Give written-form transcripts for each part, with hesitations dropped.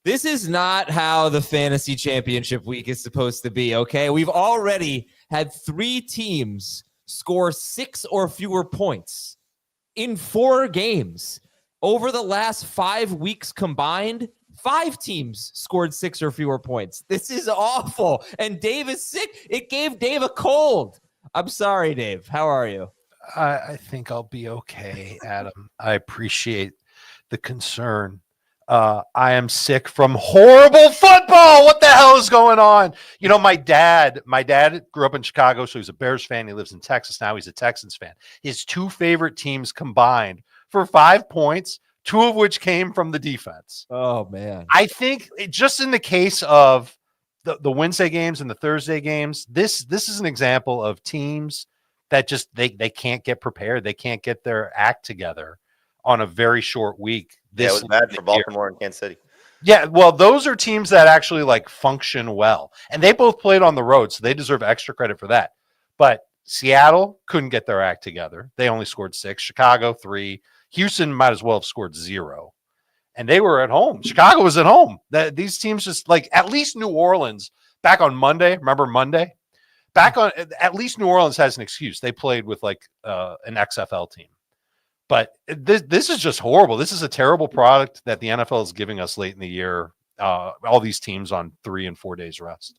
This is not how the fantasy championship week is supposed to be, okay? We've already had 3 teams score 6 or fewer points in 4 games. Over the last 5 weeks combined, 5 teams scored 6 or fewer points. This is awful. And Dave is sick. It gave Dave a cold. I'm sorry, Dave. How are you? I think I'll be okay, Adam. I appreciate the concern. I am sick from horrible football. What the hell is going on? You know, my dad grew up in Chicago, so he's a Bears fan. He lives in Texas now. He's a Texans fan. His 2 favorite teams combined for 5 points, 2 of which came from the defense. Oh, man. I think just in the case of the Wednesday games and the Thursday games, this is an example of teams that just they can't get prepared. They can't get their act together on a very short week. It was bad for Baltimore and Kansas City. Yeah, well, those are teams that actually like function well. And they both played on the road, so they deserve extra credit for that. But Seattle couldn't get their act together. They only scored 6. Chicago 3. Houston might as well have scored 0. And they were at home. Chicago was at home. These teams just like at least New Orleans back on Monday. Remember Monday? At least New Orleans has an excuse. They played with like an XFL team. But this is just horrible. This is a terrible product that the NFL is giving us late in the year. All these teams on 3 and 4 days rest.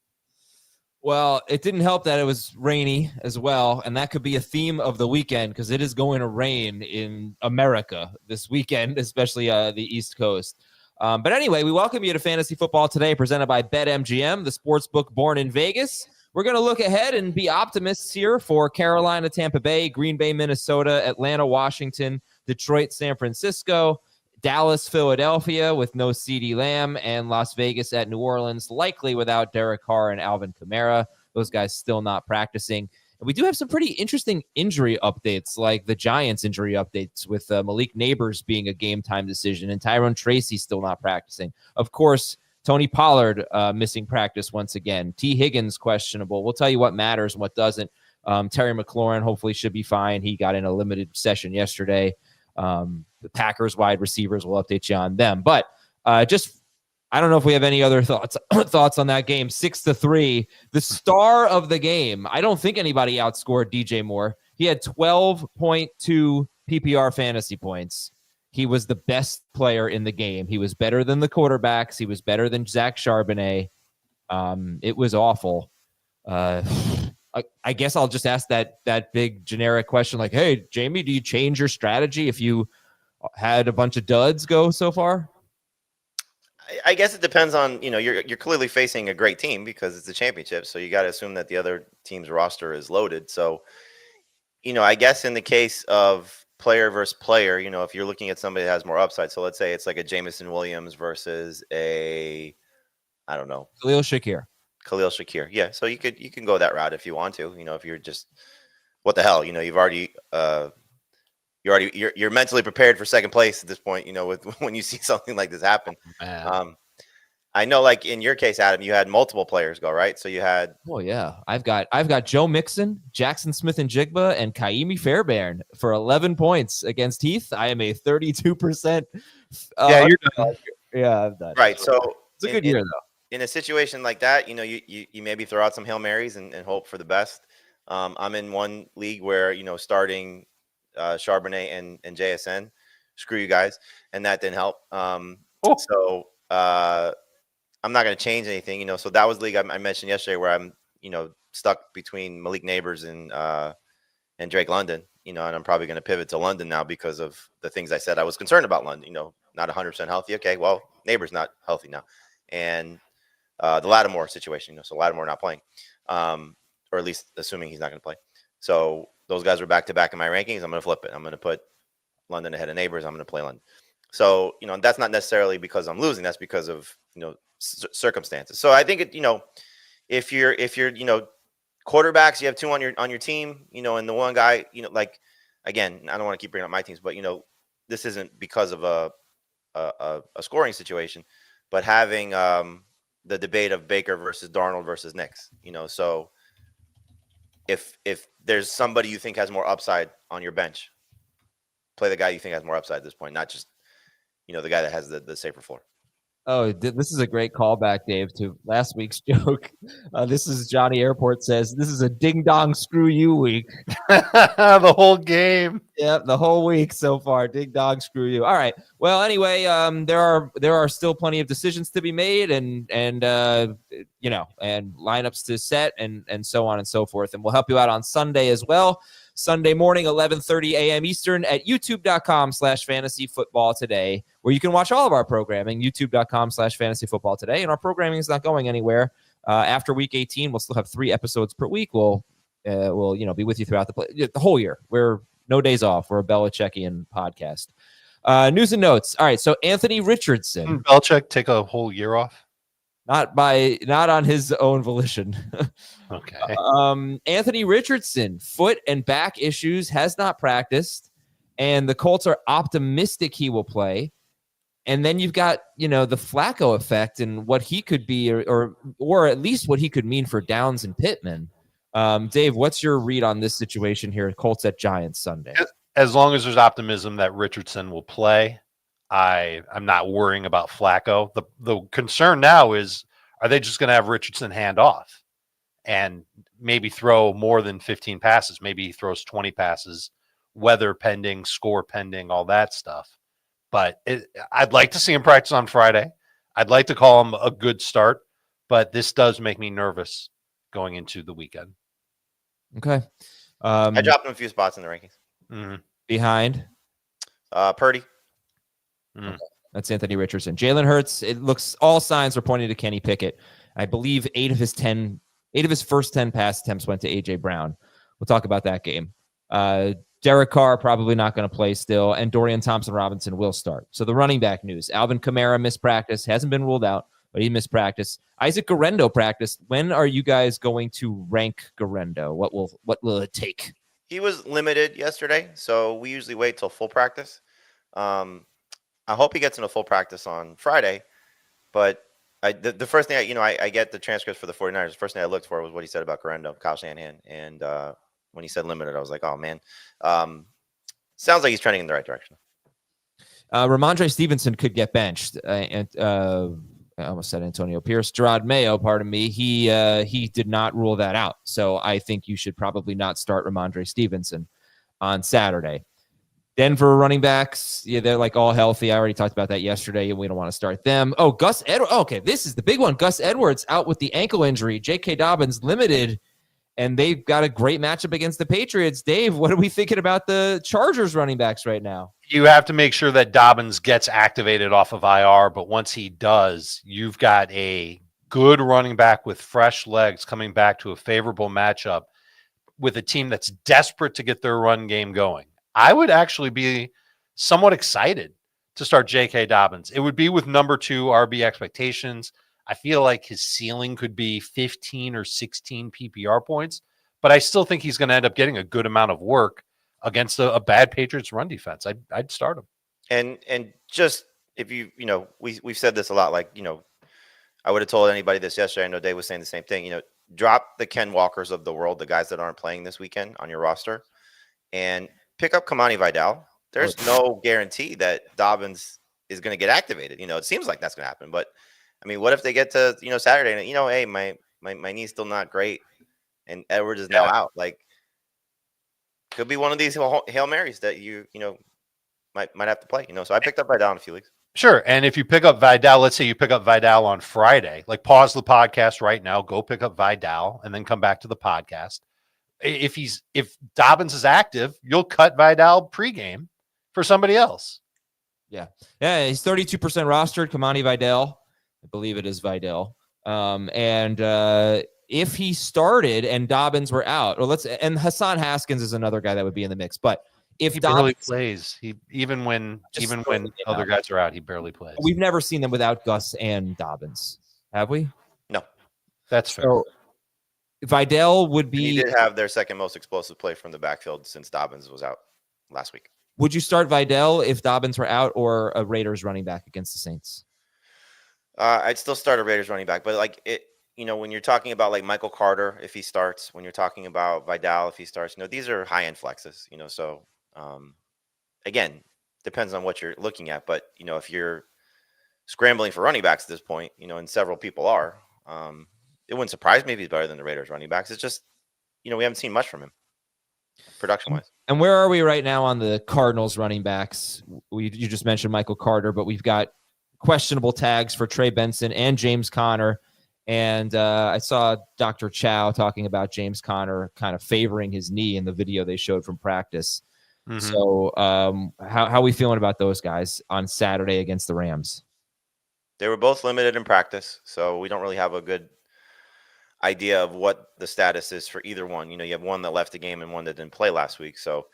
Well, it didn't help that it was rainy as well, and that could be a theme of the weekend because it is going to rain in America this weekend, especially the East Coast. But anyway, we welcome you to Fantasy Football Today, presented by BetMGM, the sports book born in Vegas. We're going to look ahead and be optimists here for Carolina, Tampa Bay, Green Bay, Minnesota, Atlanta, Washington, Detroit, San Francisco, Dallas, Philadelphia with no CeeDee Lamb, and Las Vegas at New Orleans, likely without Derek Carr and Alvin Kamara. Those guys still not practicing. And we do have some pretty interesting injury updates, like the Giants injury updates with Malik Neighbors being a game-time decision and Tyrone Tracy still not practicing. Of course, Tony Pollard missing practice once again. T. Higgins questionable. We'll tell you what matters and what doesn't. Terry McLaurin hopefully should be fine. He got in a limited session yesterday. The Packers wide receivers, will update you on them. But I don't know if we have any other thoughts on that game. 6-3. The star of the game. I don't think anybody outscored DJ Moore. He had 12.2 PPR fantasy points. He was the best player in the game. He was better than the quarterbacks. He was better than Zach Charbonnet. It was awful. I guess I'll just ask that big generic question like, hey, Jamie, do you change your strategy if you had a bunch of duds go so far? I guess it depends on, you're clearly facing a great team because it's a championship. So you got to assume that the other team's roster is loaded. So, I guess in the case of player versus player, if you're looking at somebody that has more upside. So let's say it's like a Jameson Williams versus Khalil Shakir. Yeah. So you can go that route if you want to, if you're just, what the hell, you've already, you're mentally prepared for second place at this point, with when you see something like this happen. I know, like in your case, Adam, you had multiple players go, right? So you had. Oh yeah, I've got Joe Mixon, Jackson Smith-Njigba, and Kaimi Fairbairn for 11 points against Heath. I am a 32%. You're done. Yeah, I'm done. Right. So it's a good year though. In a situation like that, you maybe throw out some Hail Marys and hope for the best. I'm in one league where starting Charbonnet and JSN, screw you guys, and that didn't help. So I'm not going to change anything, so that was the league I mentioned yesterday where I'm, stuck between Malik Neighbors and Drake London, and I'm probably going to pivot to London now because of the things I said I was concerned about London, not 100% healthy. Okay, well, Neighbors not healthy now. And the Lattimore situation, so Lattimore not playing, or at least assuming he's not going to play. So those guys were back-to-back in my rankings. I'm going to flip it. I'm going to put London ahead of Neighbors. I'm going to play London. So, that's not necessarily because I'm losing. That's because of, circumstances. So I think if you're quarterbacks, you have 2 on your team, and the one guy, again, I don't want to keep bringing up my teams, but this isn't because of a scoring situation, but having the debate of Baker versus Darnold versus Nix, so if there's somebody you think has more upside on your bench, play the guy you think has more upside at this point, not just, the guy that has the safer floor. Oh, this is a great callback, Dave, to last week's joke. This is Johnny Airport says, this is a ding-dong screw you week. The whole game. Yeah, the whole week so far. Ding-dong screw you. All right. Well, anyway, there are still plenty of decisions to be made and lineups to set and so on and so forth. And we'll help you out on Sunday as well. Sunday morning, 11:30 a.m. Eastern at youtube.com/fantasyfootballtoday, where you can watch all of our programming, youtube.com/fantasyfootballtoday. And our programming is not going anywhere. After week 18, we'll still have 3 episodes per week. We'll be with you throughout the whole year. We're no days off. We're a Belichickian podcast. News and notes. All right. So Anthony Richardson. Didn't Belichick take a whole year off? Not on his own volition. Okay. Anthony Richardson, foot and back issues, has not practiced, and the Colts are optimistic he will play. And then you've got, the Flacco effect and what he could be, or at least what he could mean for Downs and Pittman. Dave, what's your read on this situation here? Colts at Giants Sunday. As long as there's optimism that Richardson will play, I'm not worrying about Flacco. The concern now is, are they just going to have Richardson hand off and maybe throw more than 15 passes? Maybe he throws 20 passes, weather pending, score pending, all that stuff. But I'd like to see him practice on Friday. I'd like to call him a good start, but this does make me nervous going into the weekend. Okay. I dropped him a few spots in the rankings. Mm-hmm. Behind? Purdy. Okay. That's Anthony Richardson. Jalen Hurts, it looks all signs are pointing to Kenny Pickett. I believe 8 of his first 10 pass attempts went to A.J. Brown. We'll talk about that game. Derek Carr probably not going to play still, and Dorian Thompson-Robinson will start. So the running back news. Alvin Kamara missed practice. Hasn't been ruled out, but he missed practice. Isaac Guerrero practiced. When are you guys going to rank Guerrero? What will it take? He was limited yesterday, so we usually wait till full practice. I hope he gets into full practice on Friday, but the first thing I get the transcripts for the 49ers. The first thing I looked for was what he said about Guerrero, Kyle Shanahan, and when he said limited, I was like, oh man, sounds like he's trending in the right direction. Ramondre Stevenson could get benched, and I almost said Antonio Pierce. Gerard Mayo, pardon me. He did not rule that out, so I think you should probably not start Ramondre Stevenson on Saturday. Denver running backs, yeah, they're like all healthy. I already talked about that yesterday, and we don't want to start them. Oh, Gus Edwards. Okay, this is the big one. Gus Edwards out with the ankle injury. J.K. Dobbins limited, and they've got a great matchup against the Patriots. Dave, what are we thinking about the Chargers running backs right now? You have to make sure that Dobbins gets activated off of IR, but once he does, you've got a good running back with fresh legs coming back to a favorable matchup with a team that's desperate to get their run game going. I would actually be somewhat excited to start J.K. Dobbins. It would be with number 2 RB expectations. I feel like his ceiling could be 15 or 16 PPR points, but I still think he's going to end up getting a good amount of work against a bad Patriots run defense. I'd start him. And just if we've said this a lot, like, I would have told anybody this yesterday. I know Dave was saying the same thing. Drop the Ken Walkers of the world, the guys that aren't playing this weekend on your roster, and pick up Kamani Vidal. There's no guarantee that Dobbins is going to get activated. It seems like that's going to happen, but I mean, what if they get to Saturday and hey, my knee's still not great, and Edwards is now out? Like, could be one of these Hail Marys that you might have to play. So I picked up Vidal in a few leagues. Sure. And if you pick up Vidal, let's say you pick up Vidal on Friday, like pause the podcast right now, go pick up Vidal, and then come back to the podcast. If Dobbins is active, you'll cut Vidal pregame for somebody else. Yeah, he's 32% rostered. Kamani Vidal, I believe it is Vidal. If he started and Dobbins were out, and Hassan Haskins is another guy that would be in the mix. But if he Dobbins barely plays, even when other guys are out, he barely plays. We've never seen them without Gus and Dobbins, have we? No, that's fair. So Vidal would be. He did have their second most explosive play from the backfield since Dobbins was out last week. Would you start Vidal if Dobbins were out, or a Raiders running back against the Saints? I'd still start a Raiders running back, but like it, when you're talking about like Michael Carter, if he starts, when you're talking about Vidal, if he starts, these are high end flexes, so again, depends on what you're looking at, but if you're scrambling for running backs at this point, and several people are. It wouldn't surprise me if he's better than the Raiders running backs. It's just, we haven't seen much from him production wise. And where are we right now on the Cardinals running backs? You just mentioned Michael Carter, but we've got questionable tags for Trey Benson and James Conner. And I saw Dr. Chow talking about James Conner kind of favoring his knee in the video they showed from practice. Mm-hmm. So how are we feeling about those guys on Saturday against the Rams? They were both limited in practice, so we don't really have a good idea of what the status is for either one. You have one that left the game and one that didn't play last week. So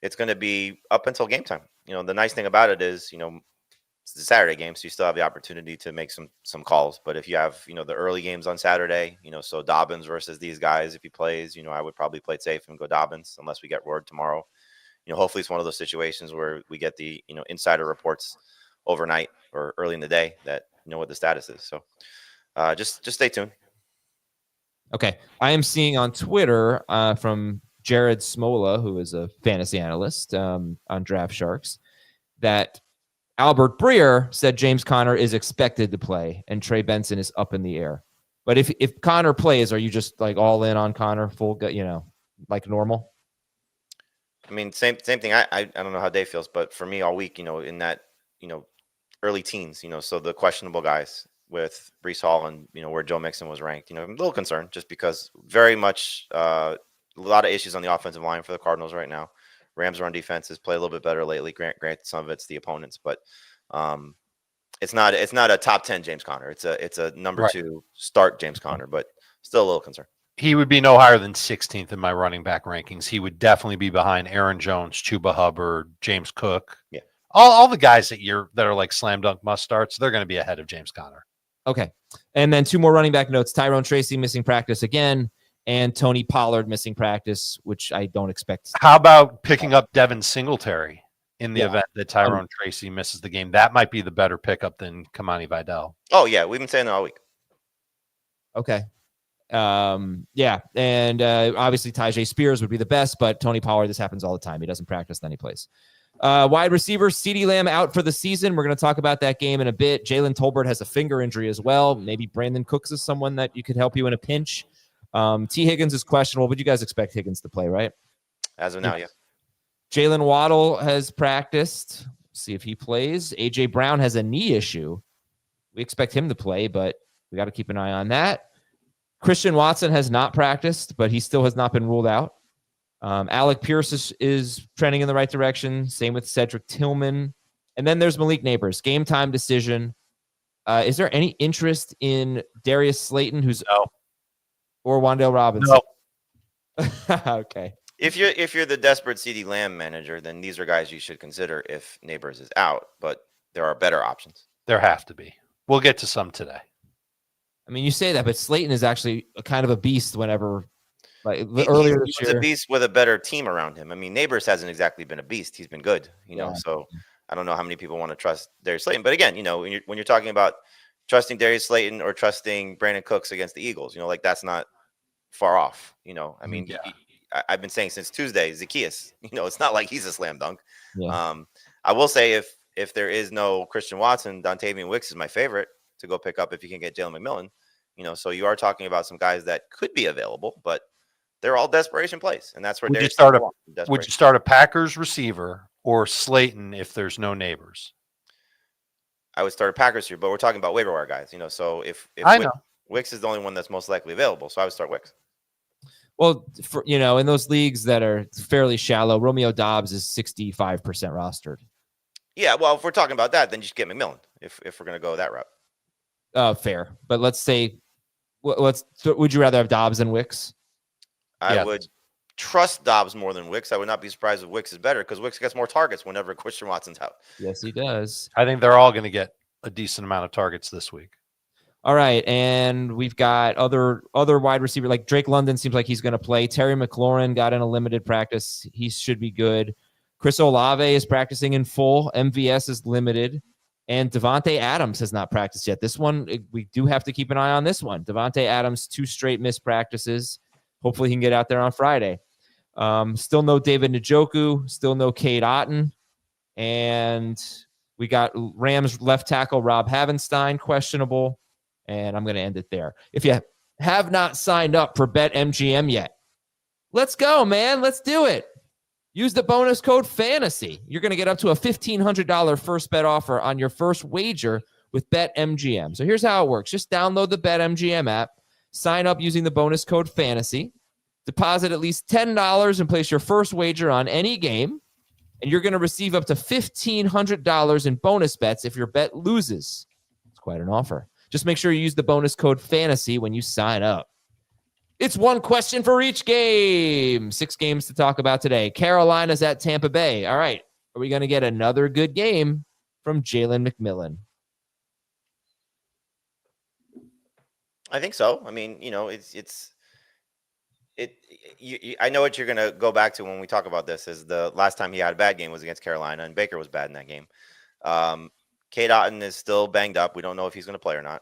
it's going to be up until game time. The nice thing about it is, it's the Saturday game, so you still have the opportunity to make some calls. But if you have, the early games on Saturday, so Dobbins versus these guys, if he plays, I would probably play it safe and go Dobbins unless we get word tomorrow. Hopefully it's one of those situations where we get the, insider reports overnight or early in the day that what the status is. So just stay tuned. Okay. I am seeing on Twitter from Jared Smola, who is a fantasy analyst on Draft Sharks, that Albert Breer said James Conner is expected to play and Trey Benson is up in the air. But if Conner plays, are you just like all in on Conner, full, like normal? I mean, same thing. I don't know how Dave feels, but for me all week, in that, early teens, so the questionable guys with Breece Hall and, where Joe Mixon was ranked, I'm a little concerned just because very much a lot of issues on the offensive line for the Cardinals right now. Rams run defenses play a little bit better lately. Granted, some of it's the opponents, but it's not a top 10 James Conner. It's a number 2 start James Conner, but still a little concerned. He would be no higher than 16th in my running back rankings. He would definitely be behind Aaron Jones, Chuba Hubbard, James Cook. Yeah. All the guys that are like slam dunk must starts, they're going to be ahead of James Conner. Okay. And then 2 more running back notes. Tyrone Tracy missing practice again, and Tony Pollard missing practice, which I don't expect. How about picking up Devin Singletary in the event that Tyrone Tracy misses the game? That might be the better pickup than Kamani Vidal. Oh, yeah. We've been saying that all week. Okay. Yeah. And obviously Tyjae Spears would be the best, but Tony Pollard, this happens all the time. He doesn't practice, then he plays. Wide receiver, CeeDee Lamb out for the season. We're going to talk about that game in a bit. Jalen Tolbert has a finger injury as well. Maybe Brandon Cooks is someone that you could help you in a pinch. T. Higgins is questionable, but you guys expect Higgins to play, right? As of now, yeah. Jalen Waddle has practiced. See if he plays. A.J. Brown has a knee issue. We expect him to play, but we got to keep an eye on that. Christian Watson has not practiced, but he still has not been ruled out. Alec Pierce is trending in the right direction. Same with Cedric Tillman. And then there's Malik Neighbors. Game time decision. Is there any interest in Darius Slayton, or Wan'Dale Robinson? No. Okay. If you're the desperate CeeDee Lamb manager, then these are guys you should consider if Neighbors is out. But there are better options. There have to be. We'll get to some today. I mean, you say that, but Slayton is actually a kind of a beast whenever. Earlier this year, he's a beast with a better team around him. I mean, Neighbors hasn't exactly been a beast. He's been good, So I don't know how many people want to trust Darius Slayton. But again, when you're talking about trusting Darius Slayton or trusting Brandon Cooks against the Eagles, that's not far off. I mean, I've been saying since Tuesday, Zacchaeus. It's not like he's a slam dunk. Yeah. I will say if there is no Christian Watson, Dontavian Wicks is my favorite to go pick up if you can get Jalen McMillan. So you are talking about some guys that could be available, but they're all desperation plays, and that's where would you start a Packers receiver or Slayton if there's no Neighbors? I would start a Packers here, but we're talking about waiver wire guys. So if Wicks is the only one that's most likely available, so I would start Wicks. Well, in those leagues that are fairly shallow, Romeo Dobbs is 65% rostered. Yeah, well, if we're talking about that, then you should get McMillan if we're going to go that route. Fair, but let's say, would you rather have Dobbs than Wicks? I would trust Dobbs more than Wicks. I would not be surprised if Wicks is better because Wicks gets more targets whenever Christian Watson's out. Yes, he does. I think they're all going to get a decent amount of targets this week. All right, and we've got other wide receiver like Drake London seems like he's going to play. Terry McLaurin got in a limited practice. He should be good. Chris Olave is practicing in full. MVS is limited. And Devontae Adams has not practiced yet. This one, we do have to keep an eye on this one. Devontae Adams, 2 straight missed practices. Hopefully he can get out there on Friday. Still no David Njoku. Still no Cade Otton. And We got Rams left tackle Rob Havenstein, questionable. And I'm going to end it there. If you have not signed up for BetMGM yet, let's go, man. Let's do it. Use the bonus code FANTASY. You're going to get up to a $1,500 first bet offer on your first wager with BetMGM. So here's how it works. Just download the BetMGM app, sign up using the bonus code FANTASY, deposit at least $10 and place your first wager on any game, and you're going to receive up to $1,500 in bonus bets if your bet loses. It's quite an offer. Just make sure you use the bonus code FANTASY when you sign up. It's one question for each game. 6 games to talk about today. Carolina's at Tampa Bay. All right. Are we going to get another good game from Jalen McMillan? I think so. I mean, I know what you're going to go back to when we talk about this is the last time he had a bad game was against Carolina, and Baker was bad in that game. Cade Otton is still banged up. We don't know if he's going to play or not.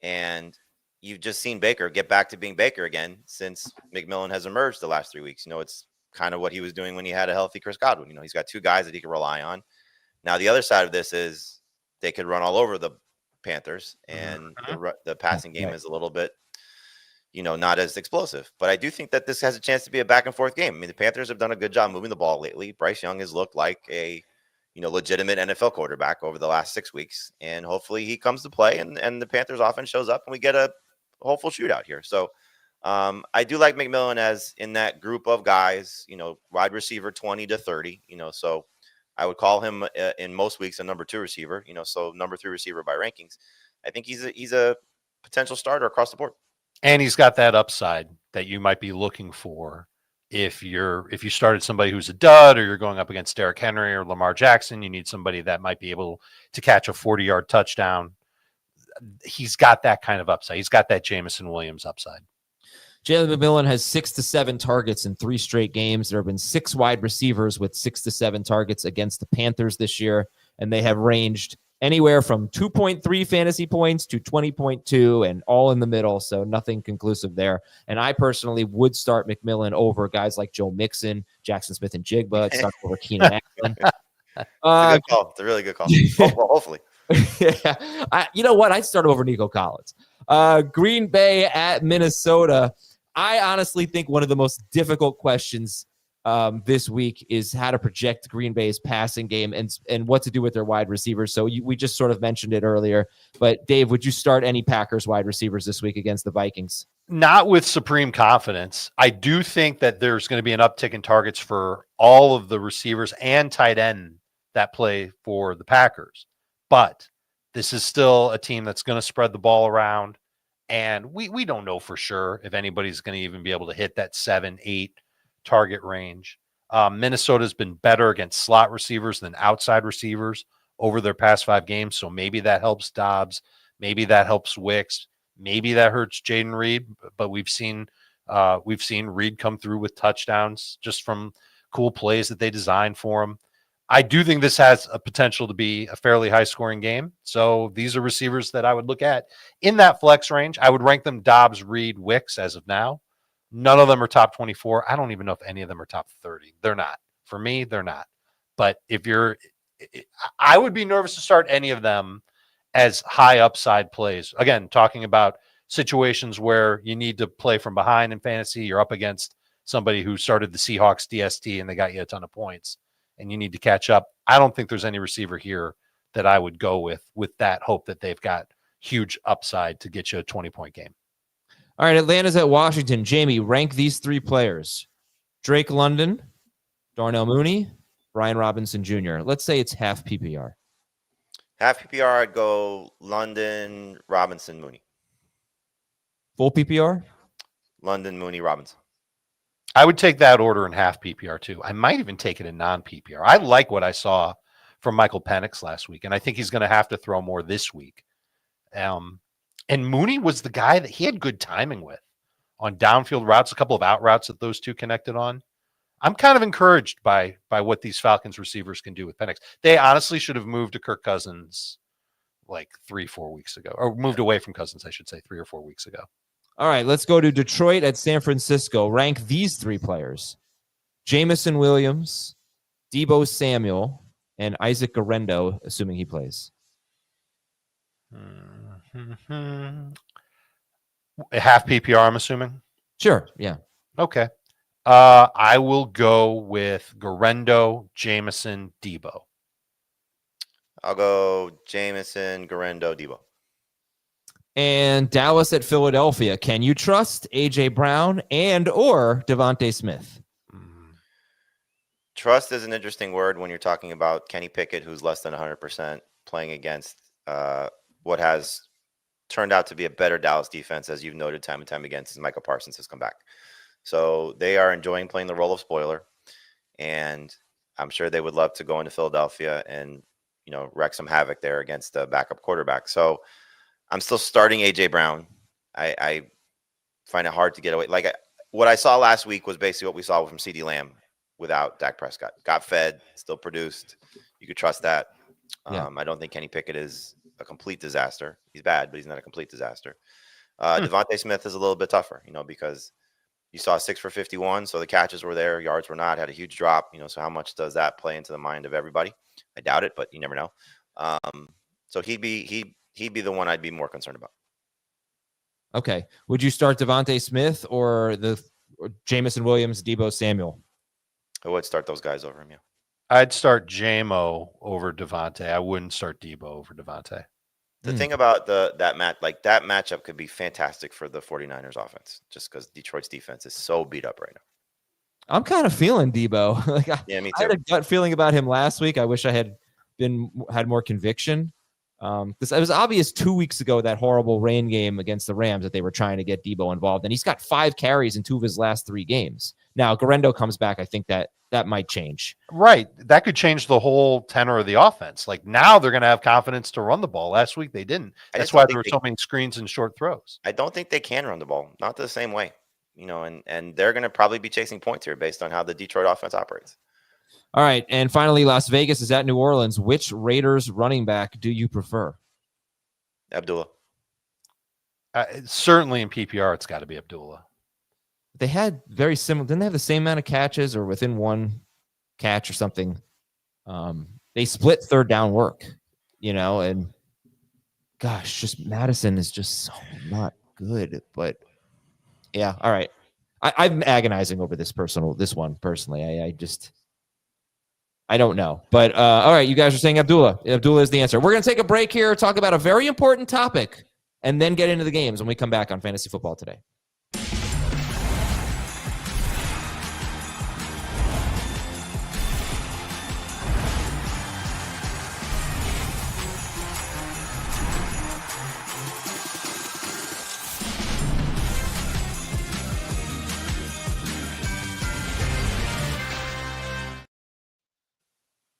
And you've just seen Baker get back to being Baker again since McMillan has emerged the last 3 weeks. It's kind of what he was doing when he had a healthy Chris Godwin. He's got 2 guys that he can rely on. Now, the other side of this is they could run all over the Panthers, and the passing game is a little bit, not as explosive. But I do think that this has a chance to be a back and forth game. I mean, the Panthers have done a good job moving the ball lately. Bryce Young has looked like a legitimate NFL quarterback over the last 6 weeks, and hopefully he comes to play and the Panthers offense shows up and we get a hopeful shootout here. So I do like McMillan as in that group of guys, wide receiver 20 to 30, so I would call him in most weeks a number 2 receiver, so number 3 receiver by rankings. I think he's a potential starter across the board. And he's got that upside that you might be looking for if you started somebody who's a dud, or you're going up against Derrick Henry or Lamar Jackson. You need somebody that might be able to catch a 40-yard touchdown. He's got that kind of upside. He's got that Jameson Williams upside. Jalen McMillan has 6 to 7 targets in 3 straight games. There have been 6 wide receivers with 6 to 7 targets against the Panthers this year, and they have ranged anywhere from 2.3 fantasy points to 20.2 and all in the middle, so nothing conclusive there. And I personally would start McMillan over guys like Joe Mixon, Jackson Smith and Jigba, start over Keenan Allen. It's a good call. It's a really good call. Hopefully. Yeah. You know what? I'd start over Nico Collins. Green Bay at Minnesota. I honestly think one of the most difficult questions this week is how to project Green Bay's passing game and what to do with their wide receivers. So we just sort of mentioned it earlier, but Dave, would you start any Packers wide receivers this week against the Vikings? Not with supreme confidence. I do think that there's going to be an uptick in targets for all of the receivers and tight end that play for the Packers. But this is still a team that's going to spread the ball around. And we don't know for sure if anybody's going to even be able to hit that 7-8 target range. Minnesota's been better against slot receivers than outside receivers over their past 5 games. So maybe that helps Dobbs. Maybe that helps Wicks. Maybe that hurts Jaden Reed. But we've seen Reed come through with touchdowns just from cool plays that they designed for him. I do think this has a potential to be a fairly high-scoring game. So these are receivers that I would look at in that flex range. I would rank them Dobbs, Reed, Wicks as of now. None of them are top 24. I don't even know if any of them are top 30. They're not. For me, they're not. But I would be nervous to start any of them as high upside plays. Again, talking about situations where you need to play from behind in fantasy. You're up against somebody who started the Seahawks DST and they got you a ton of points, and you need to catch up. I don't think there's any receiver here that I would go with that hope that they've got huge upside to get you a 20-point game. All right, Atlanta's at Washington. Jamie, rank these 3 players. Drake London, Darnell Mooney, Brian Robinson Jr. Let's say it's half PPR. Half PPR, I'd go London, Robinson, Mooney. Full PPR? London, Mooney, Robinson. I would take that order in half PPR too. I might even take it in non-PPR. I like what I saw from Michael Penix last week, and I think he's going to have to throw more this week. And Mooney was the guy that he had good timing with on downfield routes, a couple of out routes that those two connected on. I'm kind of encouraged by what these Falcons receivers can do with Penix. They honestly should have moved to Kirk Cousins like 3-4 weeks ago, or moved away from Cousins, I should say, 3 or 4 weeks ago. All right, let's go to Detroit at San Francisco. Rank these 3 players. Jameson Williams, Deebo Samuel, and Isaac Guerrero, assuming he plays. Half PPR, I'm assuming. Sure. Yeah. Okay. I will go with Guerrero, Jameson, Debo. I'll go Jameson, Guerrero, Debo. And Dallas at Philadelphia. Can you trust A.J. Brown and or Devontae Smith? Trust is an interesting word when you're talking about Kenny Pickett, who's less than 100%, playing against what has turned out to be a better Dallas defense, as you've noted time and time again, since Micah Parsons has come back. So they are enjoying playing the role of spoiler, and I'm sure they would love to go into Philadelphia and, you know, wreak some havoc there against the backup quarterback. So I'm still starting A.J. Brown. I find it hard to get away. Like what I saw last week was basically what we saw from CeeDee Lamb without Dak Prescott. Got fed, still produced. You could trust that. Yeah. I don't think Kenny Pickett is a complete disaster. He's bad, but he's not a complete disaster. Devontae Smith is a little bit tougher, you know, because you saw 6 for 51, so the catches were there, yards were not, had a huge drop, you know, so how much does that play into the mind of everybody? I doubt it, but you never know. So he'd be the one I'd be more concerned about. Okay. Would you start Devontae Smith or Jameson Williams, Debo Samuel? I would start those guys over him, yeah. I'd start Jamo over Devontae. I wouldn't start Debo over Devontae. The thing about that matchup could be fantastic for the 49ers offense, just because Detroit's defense is so beat up right now. I'm kind of feeling Debo. Yeah, me too. I had a gut feeling about him last week. I wish I had more conviction. Because it was obvious 2 weeks ago, that horrible rain game against the Rams, that they were trying to get Debo involved, and he's got 5 carries in 2 of his last 3 games. Now, Guerrero comes back. I think that might change. Right. That could change the whole tenor of the offense. Like now they're going to have confidence to run the ball. Last week they didn't. That's why there were so many screens and short throws. I don't think they can run the ball, not the same way, you know, and they're going to probably be chasing points here based on how the Detroit offense operates. All right. And finally, Las Vegas is at New Orleans. Which Raiders running back do you prefer? Abdullah. Certainly in PPR, it's got to be Abdullah. They had very similar. Didn't they have the same amount of catches or within one catch or something? They split third down work, you know, and gosh, just Madison is just so not good. But yeah, all right. I'm agonizing over this one personally. I don't know. But all right, you guys are saying Abdullah. Abdullah is the answer. We're going to take a break here, talk about a very important topic, and then get into the games when we come back on Fantasy Football Today.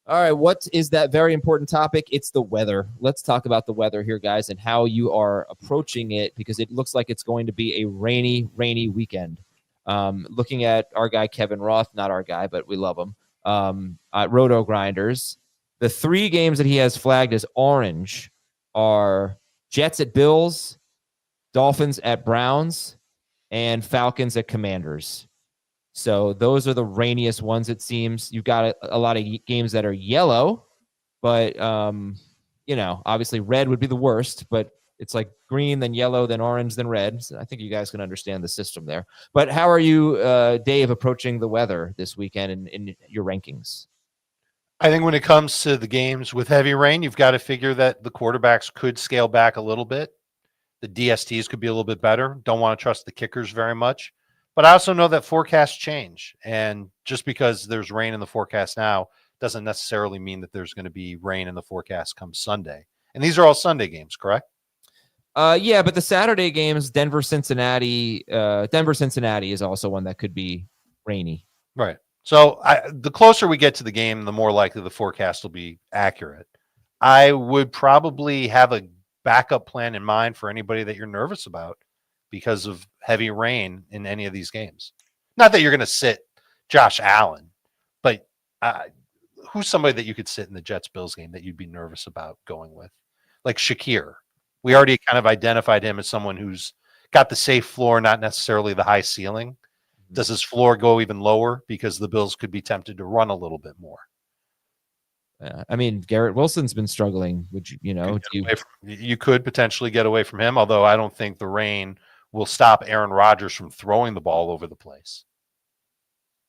All right, what is that very important topic? It's the weather. Let's talk about the weather here, guys, and how you are approaching it, because it looks like it's going to be a rainy weekend. Looking at our guy, Kevin Roth, not our guy, but we love him, at Roto Grinders, the 3 games that he has flagged as orange are Jets at Bills, Dolphins at Browns, and Falcons at Commanders. So those are the rainiest ones, it seems. You've got a lot of games that are yellow, but, you know, obviously red would be the worst, but it's like green, then yellow, then orange, then red. So I think you guys can understand the system there. But how are you, Dave, approaching the weather this weekend in your rankings? I think when it comes to the games with heavy rain, you've got to figure that the quarterbacks could scale back a little bit. The DSTs could be a little bit better. Don't want to trust the kickers very much. But I also know that forecasts change. And just because there's rain in the forecast now doesn't necessarily mean that there's going to be rain in the forecast come Sunday. And these are all Sunday games, correct? Yeah, but the Saturday games, Denver-Cincinnati is also one that could be rainy. Right. So the closer we get to the game, the more likely the forecast will be accurate. I would probably have a backup plan in mind for anybody that you're nervous about because of heavy rain in any of these games. Not that you're going to sit Josh Allen, but who's somebody that you could sit in the Jets-Bills game that you'd be nervous about going with? Like Shakir. We already kind of identified him as someone who's got the safe floor, not necessarily the high ceiling. Does his floor go even lower because the Bills could be tempted to run a little bit more? I mean, Garrett Wilson's been struggling. Would You could potentially get away from him, although I don't think the rain will stop Aaron Rodgers from throwing the ball over the place.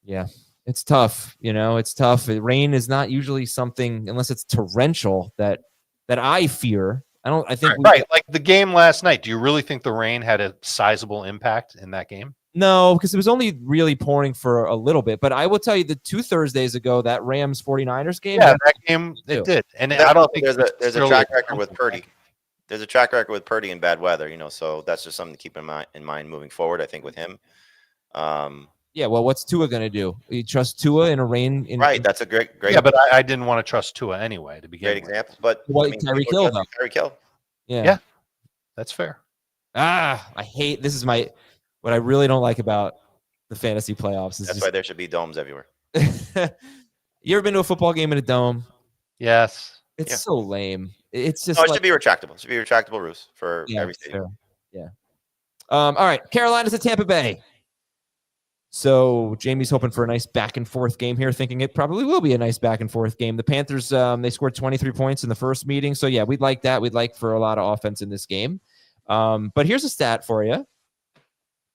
Yeah, it's tough. It's tough. Rain is not usually something, unless it's torrential, that I fear. I think right. Like the game last night. Do you really think the rain had a sizable impact in that game? No, because it was only really pouring for a little bit. But I will tell you, the 2 Thursdays ago, that Rams 49ers game. Yeah, that game it did. And I don't think there's a track record with Purdy. There's a track record with Purdy in bad weather, so that's just something to keep in mind moving forward. I think with him. Yeah, well, what's Tua going to do? You trust Tua in a rain? Right, that's a great. Yeah, but I didn't want to trust Tua anyway to begin with. Great example, but Tyreek Hill, though. Tyreek Hill. Yeah, that's fair. I hate this. Is what I really don't like about the fantasy playoffs. That's why there should be domes everywhere. You ever been to a football game in a dome? Yes. It's so lame. It's just. It should be retractable. It should be retractable roofs for every stadium. Yeah. All right, Carolina's at Tampa Bay. So Jamie's hoping for a nice back and forth game here, thinking it probably will be a nice back and forth game. The Panthers, they scored 23 points in the first meeting. So yeah, we'd like that. We'd like for a lot of offense in this game. But here's a stat for you.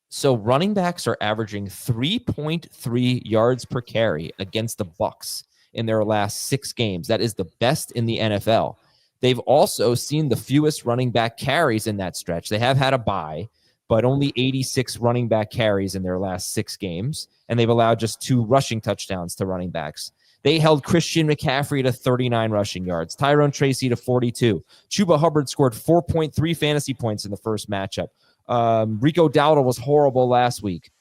So running backs are averaging 3.3 yards per carry against the Bucs in their last 6 games. That is the best in the NFL. They've also seen the fewest running back carries in that stretch. They have had a bye, but only 86 running back carries in their last 6 games, and they've allowed just 2 rushing touchdowns to running backs. They held Christian McCaffrey to 39 rushing yards, Tyrone Tracy to 42. Chuba Hubbard scored 4.3 fantasy points in the first matchup. Rico Dowdle was horrible last week.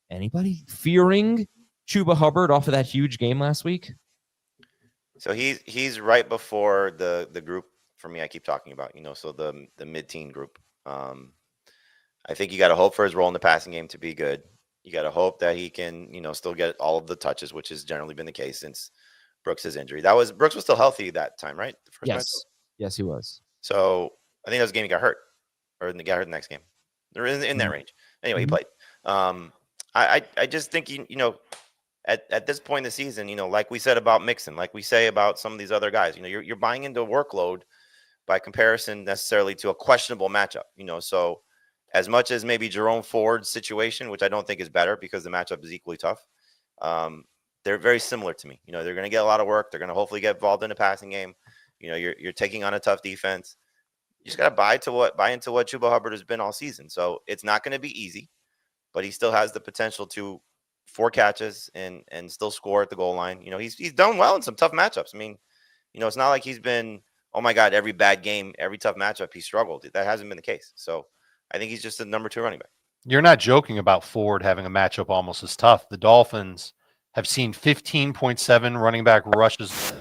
Anybody fearing Chuba Hubbard off of that huge game last week? So he's right before the group for me I keep talking about, so the mid-teen group. I think you got to hope for his role in the passing game to be good. You got to hope that he can, still get all of the touches, which has generally been the case since Brooks' injury. Brooks was still healthy that time, right? The first match? Yes, he was. So I think that was the game he got hurt, or got hurt the next game. They're in that range. Anyway, he played. I just think at this point in the season, like we said about Mixon, like we say about some of these other guys, you're buying into a workload by comparison necessarily to a questionable matchup. So as much as maybe Jerome Ford's situation, which I don't think is better because the matchup is equally tough, they're very similar to me. They're going to get a lot of work. They're going to hopefully get involved in the passing game. You're taking on a tough defense. You just got to buy into what Chuba Hubbard has been all season. So it's not going to be easy, but he still has the potential to 4 catches and still score at the goal line. He's done well in some tough matchups. I mean, it's not like he's been, oh my God, every bad game, every tough matchup he struggled. That hasn't been the case. So I think he's just a number 2 running back. You're not joking about Ford having a matchup almost as tough. The Dolphins have seen 15.7 running back rushes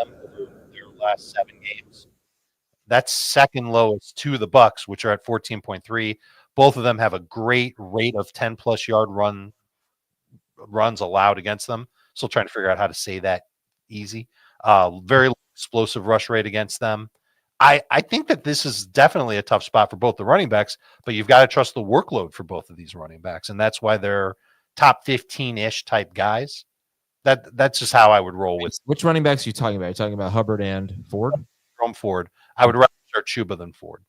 over their last 7 games. That's second lowest to the Bucs, which are at 14.3. Both of them have a great rate of 10-plus yard runs allowed against them. Still trying to figure out how to say that easy. Very explosive rush rate against them. I think that this is definitely a tough spot for both the running backs, but you've got to trust the workload for both of these running backs, and that's why they're top 15-ish type guys. That's just how I would roll with. Which running backs are you talking about? Are you talking about Hubbard and Ford? From Ford. I would rather start Chuba than Ford.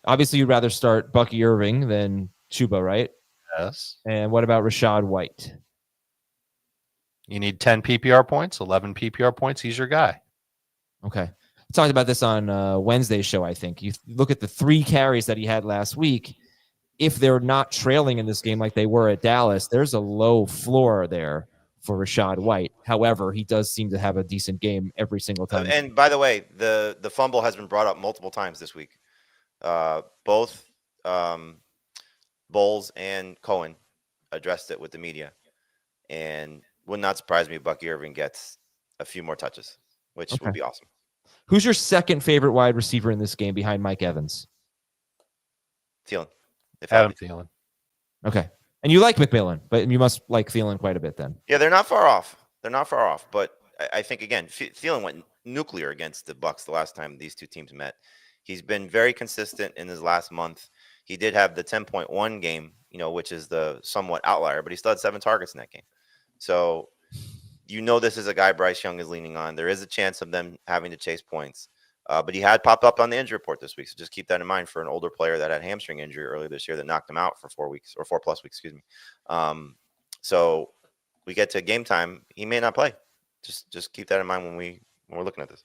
Obviously, you'd rather start Bucky Irving than Chuba, right? Yes. And what about Rashad White? You need 10 PPR points, 11 PPR points. He's your guy. Okay. I talked about this on Wednesday's show, I think. You look at the 3 carries that he had last week. If they're not trailing in this game like they were at Dallas, there's a low floor there for Rashad White. However, he does seem to have a decent game every single time. And by the way, the fumble has been brought up multiple times this week. Both Bowles and Cohen addressed it with the media, and would not surprise me if Bucky Irving gets a few more touches, which would be awesome. Who's your second favorite wide receiver in this game behind Mike Evans? Thielen. Adam Thielen. Okay. And you like McMillan, but you must like Thielen quite a bit then. Yeah, they're not far off. But I think, again, Thielen went nuclear against the Bucs the last time these two teams met. He's been very consistent in his last month. He did have the 10.1 game, which is the somewhat outlier, but he still had 7 targets in that game. So this is a guy Bryce Young is leaning on. There is a chance of them having to chase points. But he had popped up on the injury report this week. So just keep that in mind for an older player that had hamstring injury earlier this year that knocked him out for 4 weeks or 4+ weeks, excuse me. So we get to game time. He may not play. Just keep that in mind when we're looking at this.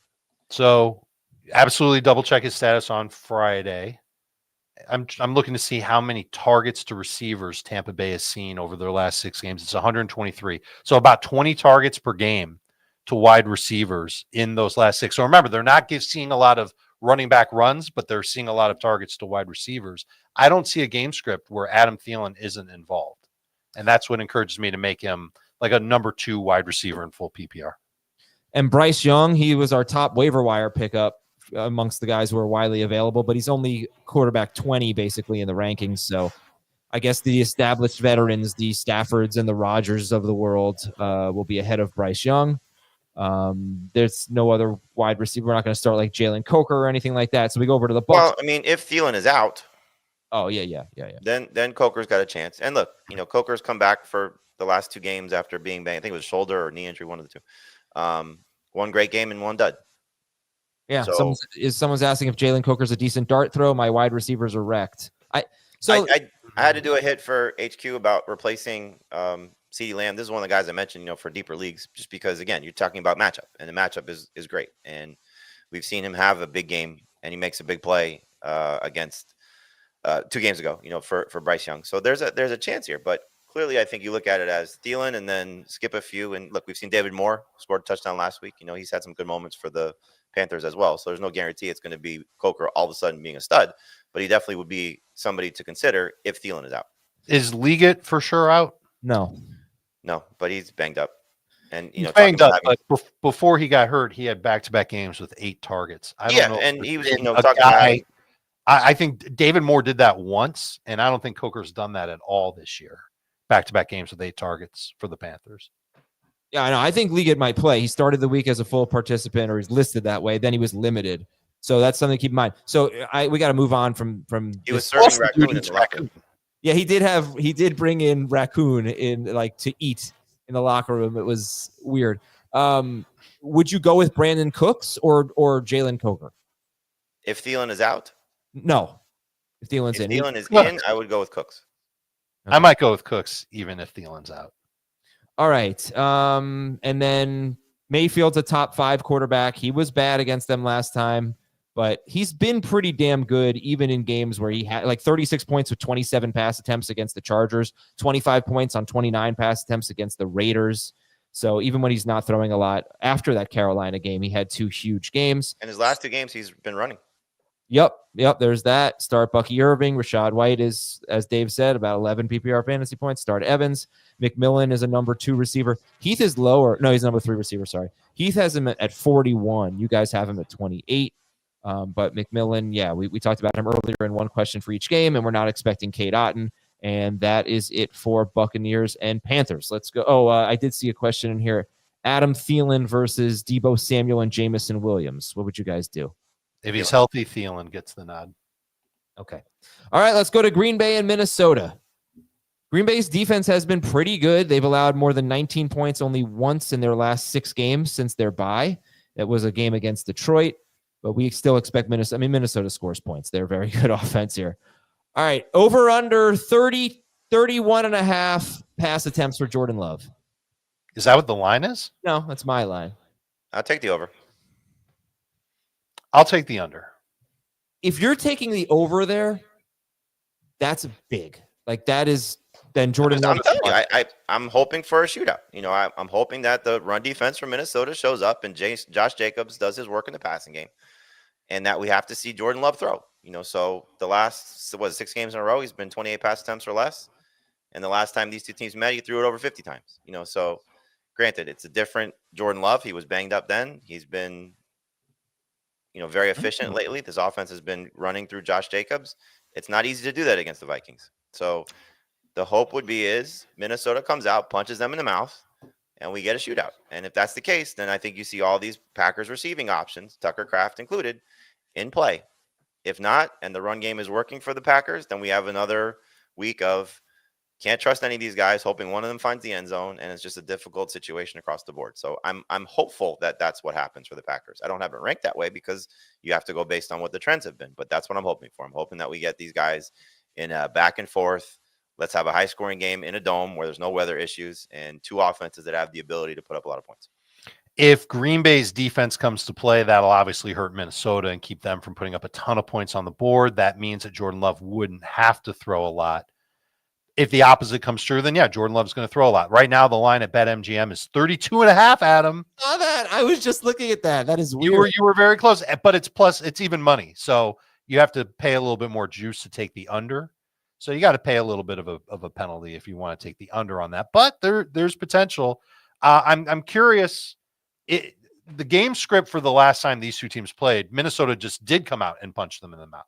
So absolutely double check his status on Friday. I'm looking to see how many targets to receivers Tampa Bay has seen over their last 6 games. It's 123. So about 20 targets per game to wide receivers in those last 6. So remember, they're not seeing a lot of running back runs, but they're seeing a lot of targets to wide receivers. I don't see a game script where Adam Thielen isn't involved. And that's what encourages me to make him like a number 2 wide receiver in full PPR. And Bryce Young, he was our top waiver wire pickup amongst the guys who are widely available, but he's only quarterback 20 basically in the rankings. So I guess the established veterans, the Staffords and the Rodgers of the world, will be ahead of Bryce Young. There's no other wide receiver. We're not going to start like Jalen Coker or anything like that. So we go over to the Bucs. Well, I mean, if Thielen is out, then Coker's got a chance. And look, Coker's come back for the last 2 games after being banged. I think it was shoulder or knee injury, one of the 2. One great game and one dud. Yeah. So, someone's asking if Jalen Coker's a decent dart throw. My wide receivers are wrecked. I had to do a hit for HQ about replacing CeeDee Lamb. This is one of the guys I mentioned, for deeper leagues, just because, again, you're talking about matchup, and the matchup is great. And we've seen him have a big game, and he makes a big play against 2 games ago, for Bryce Young. So there's a chance here, but clearly I think you look at it as Thielen and then skip a few. And look, we've seen David Moore scored a touchdown last week. He's had some good moments for the Panthers as well. So there's no guarantee it's going to be Coker all of a sudden being a stud, but he definitely would be somebody to consider if Thielen is out. Is Liggett for sure out? No, but he's banged up. And he's banged up. But before he got hurt, he had back-to-back games with 8 targets. I don't know. And he was, talking about. I think David Moore did that once, and I don't think Coker's done that at all this year. Back-to-back games with 8 targets for the Panthers. Yeah, I know. I think Liggett might play. He started the week as a full participant, or he's listed that way. Then he was limited. So that's something to keep in mind. So we got to move on from. He was serving raccoon in the locker room. Yeah, he did bring in raccoon in to eat in the locker room. It was weird. Would you go with Brandon Cooks or Jalen Coker? If Thielen is out? No. If Thielen's in. Thielen is in, I would go with Cooks. Okay. I might go with Cooks even if Thielen's out. All right. And then Mayfield's a top 5 quarterback. He was bad against them last time, but he's been pretty damn good even in games where he had like 36 points with 27 pass attempts against the Chargers, 25 points on 29 pass attempts against the Raiders. So even when he's not throwing a lot after that Carolina game, he had 2 huge games. And his last 2 games, he's been running. Yep. There's that. Start Bucky Irving. Rashad White is, as Dave said, about 11 PPR fantasy points. Start Evans. McMillan is a number 2 receiver. Heath is lower. No, he's a number 3 receiver. Sorry. Heath has him at 41. You guys have him at 28. But McMillan, yeah, we talked about him earlier in one question for each game, and we're not expecting Cade Otton. And that is it for Buccaneers and Panthers. Let's go. Oh, I did see a question in here. Adam Thielen versus Deebo Samuel and Jamison Williams. What would you guys do? If he's healthy, Thielen gets the nod. Okay. All right, let's go to Green Bay and Minnesota. Green Bay's defense has been pretty good. They've allowed more than 19 points only once in their last 6 games since their bye. That was a game against Detroit, but we still expect Minnesota. I mean, Minnesota scores points. They're very good offense here. All right, over under 31 and a half pass attempts for Jordan Love. Is that what the line is? No, that's my line. I'll take the over. I'll take the under. If you're taking the over there, that's big. Like that is then Jordan. I'm telling you, I'm hoping for a shootout. You know, I'm hoping that the run defense from Minnesota shows up and Josh Jacobs does his work in the passing game, and that we have to see Jordan Love throw. You know, so the last 6 games in a row, he's been 28 pass attempts or less, and the last time these two teams met, he threw it over 50 times. You know, so granted, it's a different Jordan Love. He was banged up then. He's been, you know, very efficient lately. This offense has been running through Josh Jacobs. It's not easy to do that against the Vikings. So the hope would be is Minnesota comes out, punches them in the mouth, and we get a shootout. And if that's the case, then I think you see all these Packers receiving options, Tucker Kraft included, in play. If not, and the run game is working for the Packers, then we have another week of Can't trust any of these guys, hoping one of them finds the end zone, and it's just a difficult situation across the board. So I'm hopeful that that's what happens for the Packers. I don't have it ranked that way because you have to go based on what the trends have been, but that's what I'm hoping for. I'm hoping that we get these guys in a back and forth. Let's have a high-scoring game in a dome where there's no weather issues and two offenses that have the ability to put up a lot of points. If Green Bay's defense comes to play, that'll obviously hurt Minnesota and keep them from putting up a ton of points on the board. That means that Jordan Love wouldn't have to throw a lot. If the opposite comes true, then yeah, Jordan Love's going to throw a lot. Right now, the line at BetMGM is 32.5, Adam. Saw that. I was just looking at that. That is weird. You were very close, but it's even money. So you have to pay a little bit more juice to take the under. So you got to pay a little bit of a penalty if you want to take the under on that. But there's potential. I'm curious. The game script for the last time these two teams played, Minnesota just did come out and punch them in the mouth.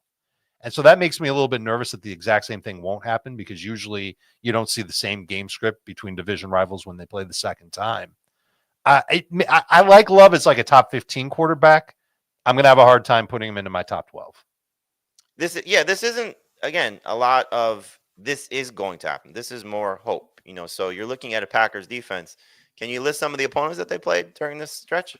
And so that makes me a little bit nervous that the exact same thing won't happen, because usually you don't see the same game script between division rivals when they play the second time. I like Love as like a top 15 quarterback. I'm going to have a hard time putting him into my top 12. This isn't, again, a lot of this is going to happen. This is more hope, so you're looking at a Packers defense. Can you list some of the opponents that they played during this stretch?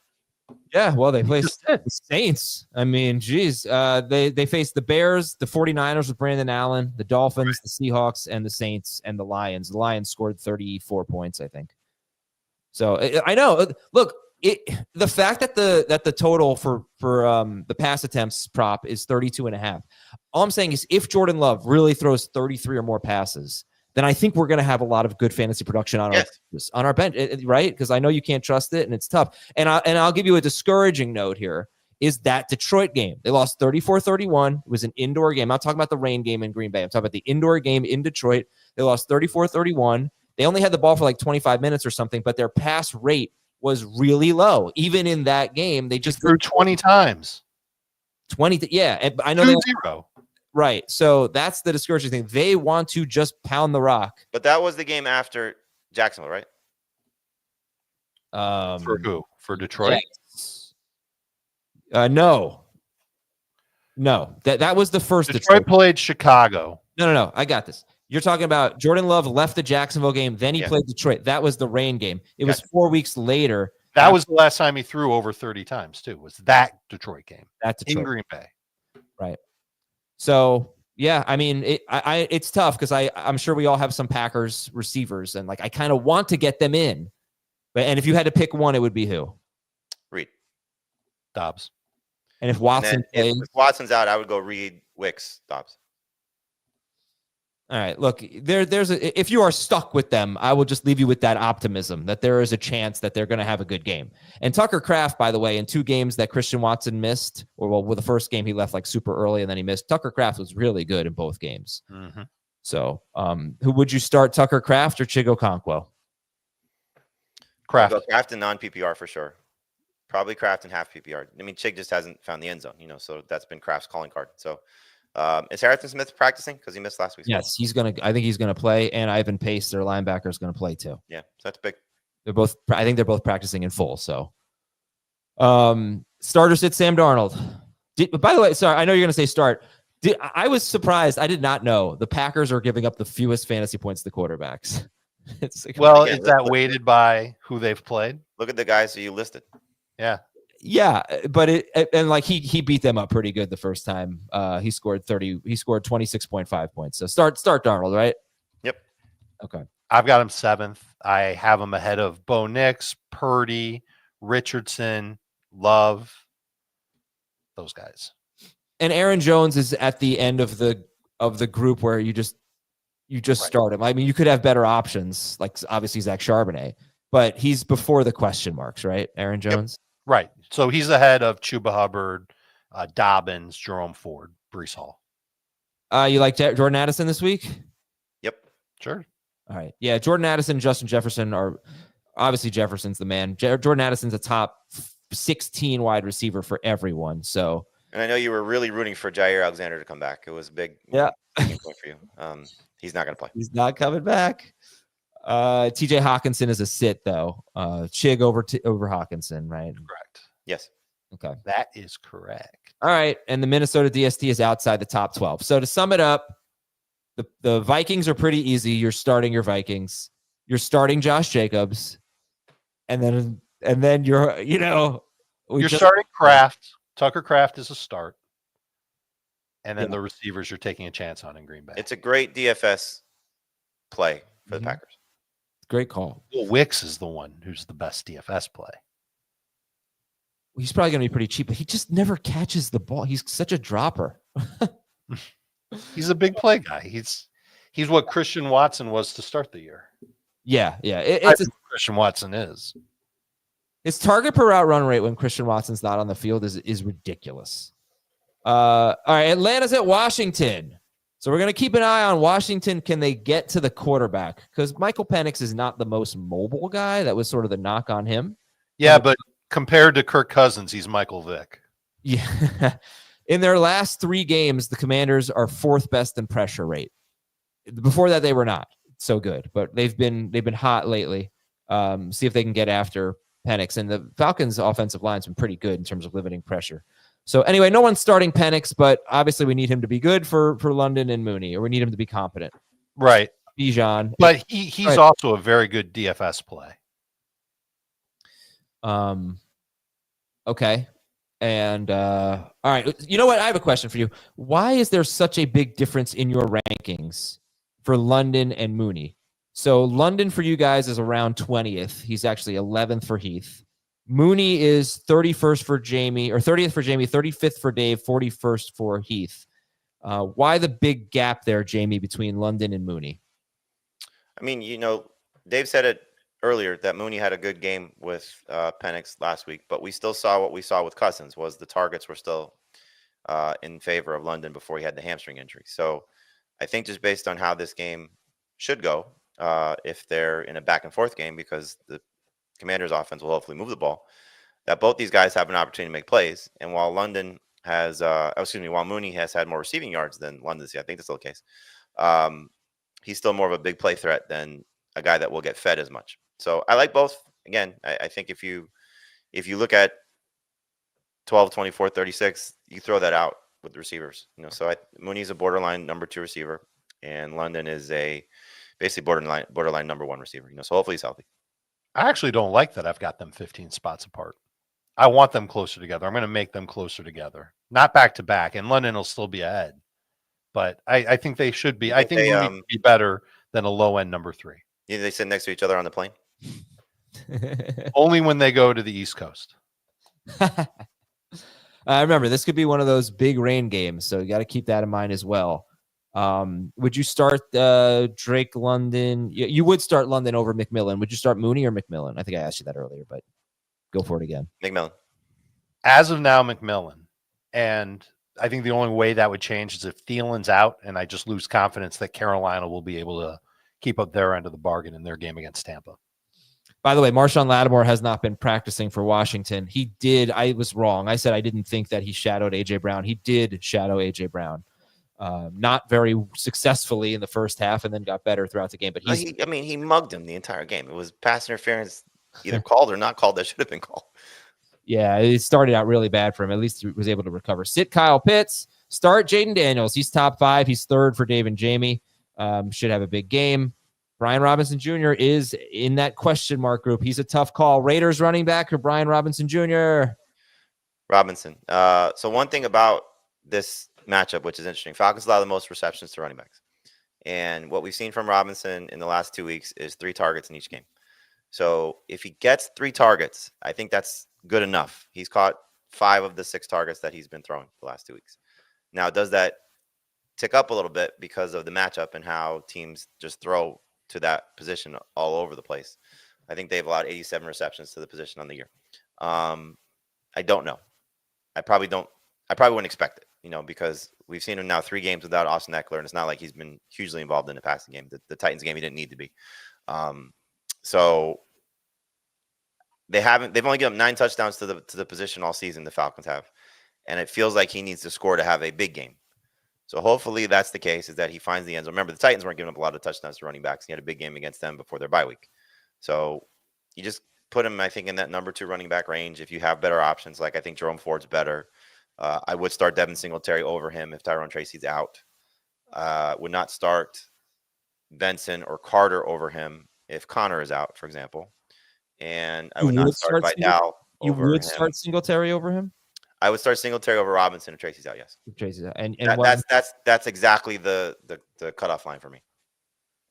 Yeah, well, they faced the Saints. I mean, geez, they faced the Bears, the 49ers with Brandon Allen, the Dolphins, the Seahawks, and the Saints, and the Lions. The Lions scored 34 points, I think. So I know. Look, the fact that the total for the pass attempts prop is 32.5. All I'm saying is, if Jordan Love really throws 33 or more passes, then I think we're going to have a lot of good fantasy production on our bench, right? Because I know you can't trust it, and it's tough. And I'll give you a discouraging note here, is that Detroit game. They lost 34-31. It was an indoor game. I'm not talking about the rain game in Green Bay. I'm talking about the indoor game in Detroit. They lost 34-31. They only had the ball for like 25 minutes or something, but their pass rate was really low. Even in that game, they just threw 20 times. 20, yeah. And I know 2-0. Right. So that's the discouraging thing. They want to just pound the rock. But that was the game after Jacksonville, right? For who? For Detroit? Yes. No. That was the first. Detroit played Chicago. No. I got this. You're talking about Jordan Love left the Jacksonville game. Then he played Detroit. That was the rain game. It was 4 weeks later. That was the last time he threw over 30 times, too, was that Detroit game. In Green Bay. Right. So, yeah, I mean, it's tough because I'm sure we all have some Packers receivers, and I kind of want to get them in. And if you had to pick one, it would be who? Reed. Dobbs. And if Watson if Watson's out, I would go Reed, Wicks, Dobbs. All right, look, if you are stuck with them, I will just leave you with that optimism that there is a chance that they're going to have a good game. And Tucker Kraft, by the way, in 2 games that Christian Watson missed, with the first game he left super early and then he missed, Tucker Kraft was really good in both games. Mm-hmm. So who would you start, Tucker Kraft or Chigo Okonkwo? Kraft. Kraft and non-PPR for sure. Probably Kraft and half PPR. I mean, Chig just hasn't found the end zone, so that's been Kraft's calling card. So is Harrison Smith practicing because he missed last week? Yes, I think he's gonna play, and Ivan Pace, their linebacker, is gonna play too. Yeah, so that's big. I think they're both practicing in full. So, starter sit Sam Darnold. By the way, sorry, I know you're gonna say start. I was surprised. I did not know the Packers are giving up the fewest fantasy points to quarterbacks. Is that weighted by who they've played? Look at the guys that you listed. Yeah. Yeah, but he beat them up pretty good the first time. He scored 26.5 points. So start Darnold, right? Yep. Okay. I've got him 7th. I have him ahead of Bo Nix, Purdy, Richardson, Love, those guys. And Aaron Jones is at the end of the group where you just start him. I mean, you could have better options, like obviously Zach Charbonnet, but he's before the question marks, right? Aaron Jones. Yep. Right. So he's ahead of Chuba Hubbard, Dobbins, Jerome Ford, Breece Hall. You like Jordan Addison this week? Yep. Sure. All right. Yeah, Jordan Addison, Justin Jefferson are obviously Jefferson's the man. Jordan Addison's a top 16 wide receiver for everyone. So. And I know you were really rooting for Jair Alexander to come back. It was a big point for you. He's not going to play. He's not coming back. TJ Hawkinson is a sit though. Chig over Hawkinson, right? Correct. Yes. Okay. That is correct. All right. And the Minnesota DST is outside the top 12. So to sum it up, The Vikings are pretty easy. You're starting your Vikings. You're starting Josh Jacobs, and then you're starting Kraft. Tucker Kraft is a start, and then Yeah. the receivers you're taking a chance on in Green Bay. It's a great DFS play for the Packers. Great call. Well, Wicks is the one who's the best DFS play. He's probably going to be pretty cheap, but he just never catches the ball. He's such a dropper. He's a big play guy. He's what Christian Watson was to start the year. Yeah. Christian Watson is. His target per route run rate when Christian Watson's not on the field is ridiculous. All right, Atlanta's at Washington. So we're going to keep an eye on Washington. Can they get to the quarterback? Because Michael Penix is not the most mobile guy. That was sort of the knock on him. Yeah, but compared to Kirk Cousins, he's Michael Vick. Yeah. In their last 3 games, the Commanders are 4th best in pressure rate. Before that, they were not so good, but they've been hot lately. See if they can get after Penix. And the Falcons' offensive line's been pretty good in terms of limiting pressure. So anyway, no one's starting Penix, but obviously we need him to be good for London and Mooney, or we need him to be competent. Right. Bijan. But he's also a very good DFS play. Okay. And all right, you know what? I have a question for you. Why is there such a big difference in your rankings for London and Mooney? So London for you guys is around 20th. He's actually 11th for Heath. Mooney is 31st for Jamie, or 30th for Jamie, 35th for Dave, 41st for Heath. Why the big gap there, Jamie, between London and Mooney? I mean, Dave said it earlier that Mooney had a good game with Penix last week, but we still saw what we saw with Cousins was the targets were still in favor of London before he had the hamstring injury. So I think just based on how this game should go, if they're in a back and forth game, because the Commanders offense will hopefully move the ball, that both these guys have an opportunity to make plays. And while Mooney has had more receiving yards than London's, I think that's still the case. He's still more of a big play threat than a guy that will get fed as much. So I like both. Again, I think if you look at 12, 24, 36, you throw that out with the receivers. So Mooney's a borderline number 2 receiver, and London is basically borderline number 1 receiver. So hopefully he's healthy. I actually don't like that I've got them 15 spots apart. I want them closer together. I'm going to make them closer together, not back to back. And London will still be ahead, but I think they should be. I think they would be better than a low end number 3. Yeah, they sit next to each other on the plane. Only when they go to the East Coast. Remember, this could be one of those big rain games, so you got to keep that in mind as well. Would you start Drake London? You would start London over McMillan. Would you start Mooney or McMillan? I think I asked you that earlier, but go for it again. McMillan. As of now, McMillan. And I think the only way that would change is if Thielen's out, and I just lose confidence that Carolina will be able to keep up their end of the bargain in their game against Tampa. By the way, Marshawn Lattimore has not been practicing for Washington. He did. I was wrong. I said I didn't think that he shadowed A.J. Brown. He did shadow A.J. Brown. Not very successfully in the first half, and then got better throughout the game. But he mugged him the entire game. It was pass interference, either called or not called. That should have been called. Yeah, it started out really bad for him. At least he was able to recover. Sit Kyle Pitts. Start Jaden Daniels. He's top 5. He's 3rd for Dave and Jamie. Should have a big game. Brian Robinson Jr. is in that question mark group. He's a tough call. Raiders running back or Brian Robinson Jr.? Robinson. So one thing about this matchup, which is interesting, Falcons allow the most receptions to running backs. And what we've seen from Robinson in the last 2 weeks is 3 targets in each game. So if he gets 3 targets, I think that's good enough. He's caught 5 of the 6 targets that he's been throwing the last 2 weeks. Now, does that tick up a little bit because of the matchup and how teams just throw to that position all over the place? I think they've allowed 87 receptions to the position on the year. I don't know. I probably wouldn't expect it, because we've seen him now 3 games without Austin Eckler, and it's not like he's been hugely involved in the passing game. The Titans game, he didn't need to be. So they've only given him 9 touchdowns to the position all season, the Falcons have. And it feels like he needs to score to have a big game. So hopefully that's the case, is that he finds the end zone. Remember, the Titans weren't giving up a lot of touchdowns to running backs. He had a big game against them before their bye week. So you just put him, I think, in that number 2 running back range. If you have better options, like I think Jerome Ford's better. I would start Devin Singletary over him if Tyrone Tracy's out. would not start Benson or Carter over him if Connor is out, for example. And I would not start Vidal You over would him. start Singletary over him? I would start Singletary over Robinson if Tracy's out, yes. If Tracy's out. And that's exactly the cutoff line for me.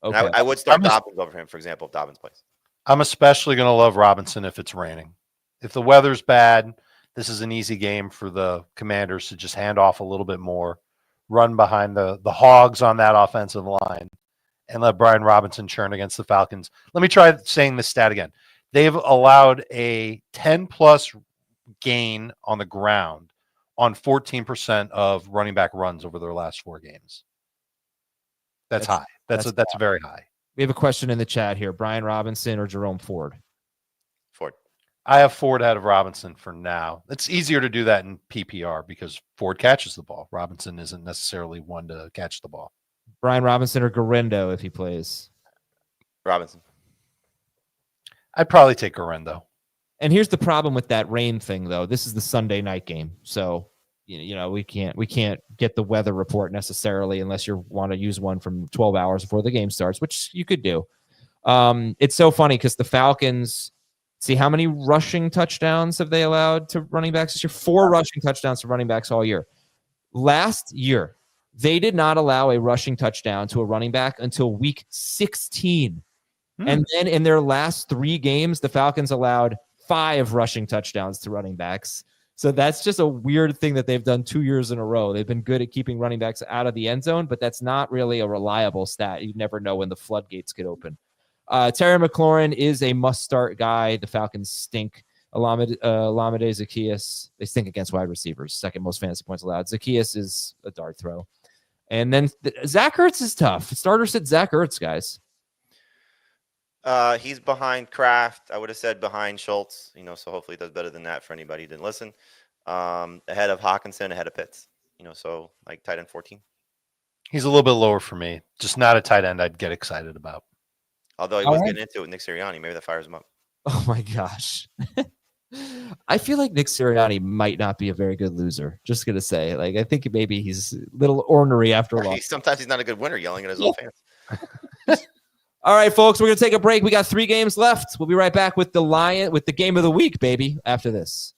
okay. And I would start Dobbins over him, for example, if Dobbins plays. I'm especially going to love Robinson if it's raining. If the weather's bad, this is an easy game for the Commanders to just hand off a little bit more, run behind the hogs on that offensive line, and let Brian Robinson churn against the Falcons. Let me try saying this stat again. They've allowed a 10-plus gain on the ground on 14% of running back runs over their last 4 games. That's high. That's very high. We have a question in the chat here. Brian Robinson or Jerome Ford? Ford. I have Ford ahead of Robinson for now. It's easier to do that in PPR because Ford catches the ball. Robinson isn't necessarily one to catch the ball. Brian Robinson or Garendo if he plays? Robinson. I'd probably take Garendo. And here's the problem with that rain thing, though. This is the Sunday night game, so we can't get the weather report necessarily unless you want to use one from 12 hours before the game starts, which you could do. It's so funny because the Falcons. See, how many rushing touchdowns have they allowed to running backs this year? 4 rushing touchdowns to running backs all year. Last year, they did not allow a rushing touchdown to a running back until week 16. And then in their last 3 games, the Falcons allowed 5 rushing touchdowns to running backs. So that's just a weird thing that they've done 2 years in a row. They've been good at keeping running backs out of the end zone, but that's not really a reliable stat. You never know when the floodgates could open. Terry McLaurin is a must-start guy. The Falcons stink. Olamide Zaccheaus, they stink against wide receivers. Second most fantasy points allowed. Zaccheaus is a dart throw. And then Zach Ertz is tough. Starter sit Zach Ertz, guys. He's behind Kraft. I would have said behind Schultz, so hopefully he does better than that for anybody who didn't listen. Ahead of Hawkinson, ahead of Pitts, so like tight end 14. He's a little bit lower for me. Just not a tight end I'd get excited about. Although he was getting into it with Nick Sirianni. Maybe that fires him up. Oh, my gosh. I feel like Nick Sirianni might not be a very good loser. Just going to say. I think maybe he's a little ornery after a while. Sometimes he's not a good winner yelling at his own fans. All right, folks, we're going to take a break. We got 3 games left. We'll be right back with the game of the week, baby, after this.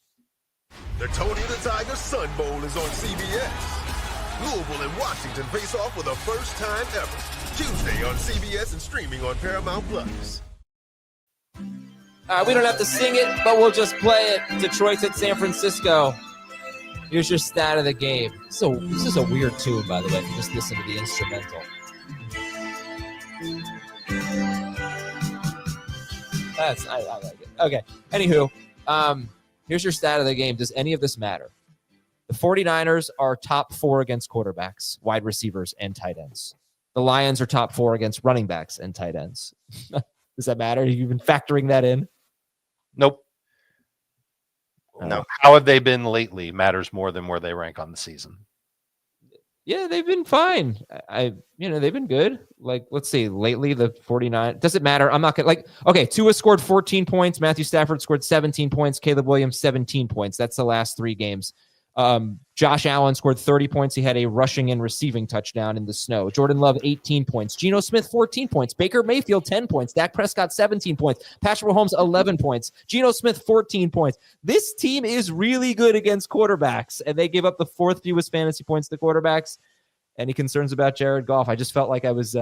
The Tony the Tiger Sun Bowl is on CBS. Louisville and Washington face off for the first time ever. Tuesday on CBS and streaming on Paramount Plus. We don't have to sing it, but we'll just play it. Detroit's at San Francisco. Here's your stat of the game. So this is a weird tune, by the way, if you just listen to the instrumental. I like it. Okay. Anywho, here's your stat of the game. Does any of this matter? The 49ers are top 4 against quarterbacks, wide receivers, and tight ends. The Lions are top 4 against running backs and tight ends. Does that matter? You've been factoring that in? Nope. No. How have they been lately matters more than where they rank on the season. Yeah, they've been fine. They've been good. Let's see, lately the 49 doesn't matter. I'm not gonna okay, Tua scored 14 points, Matthew Stafford scored 17 points, Caleb Williams 17 points. That's the last 3 games. Josh Allen scored 30 points. He had a rushing and receiving touchdown in the snow. Jordan Love, 18 points. Geno Smith, 14 points. Baker Mayfield, 10 points. Dak Prescott, 17 points. Patrick Mahomes, 11 points. Geno Smith, 14 points. This team is really good against quarterbacks, and they give up the 4th fewest fantasy points to quarterbacks. Any concerns about Jared Goff? I just felt like I was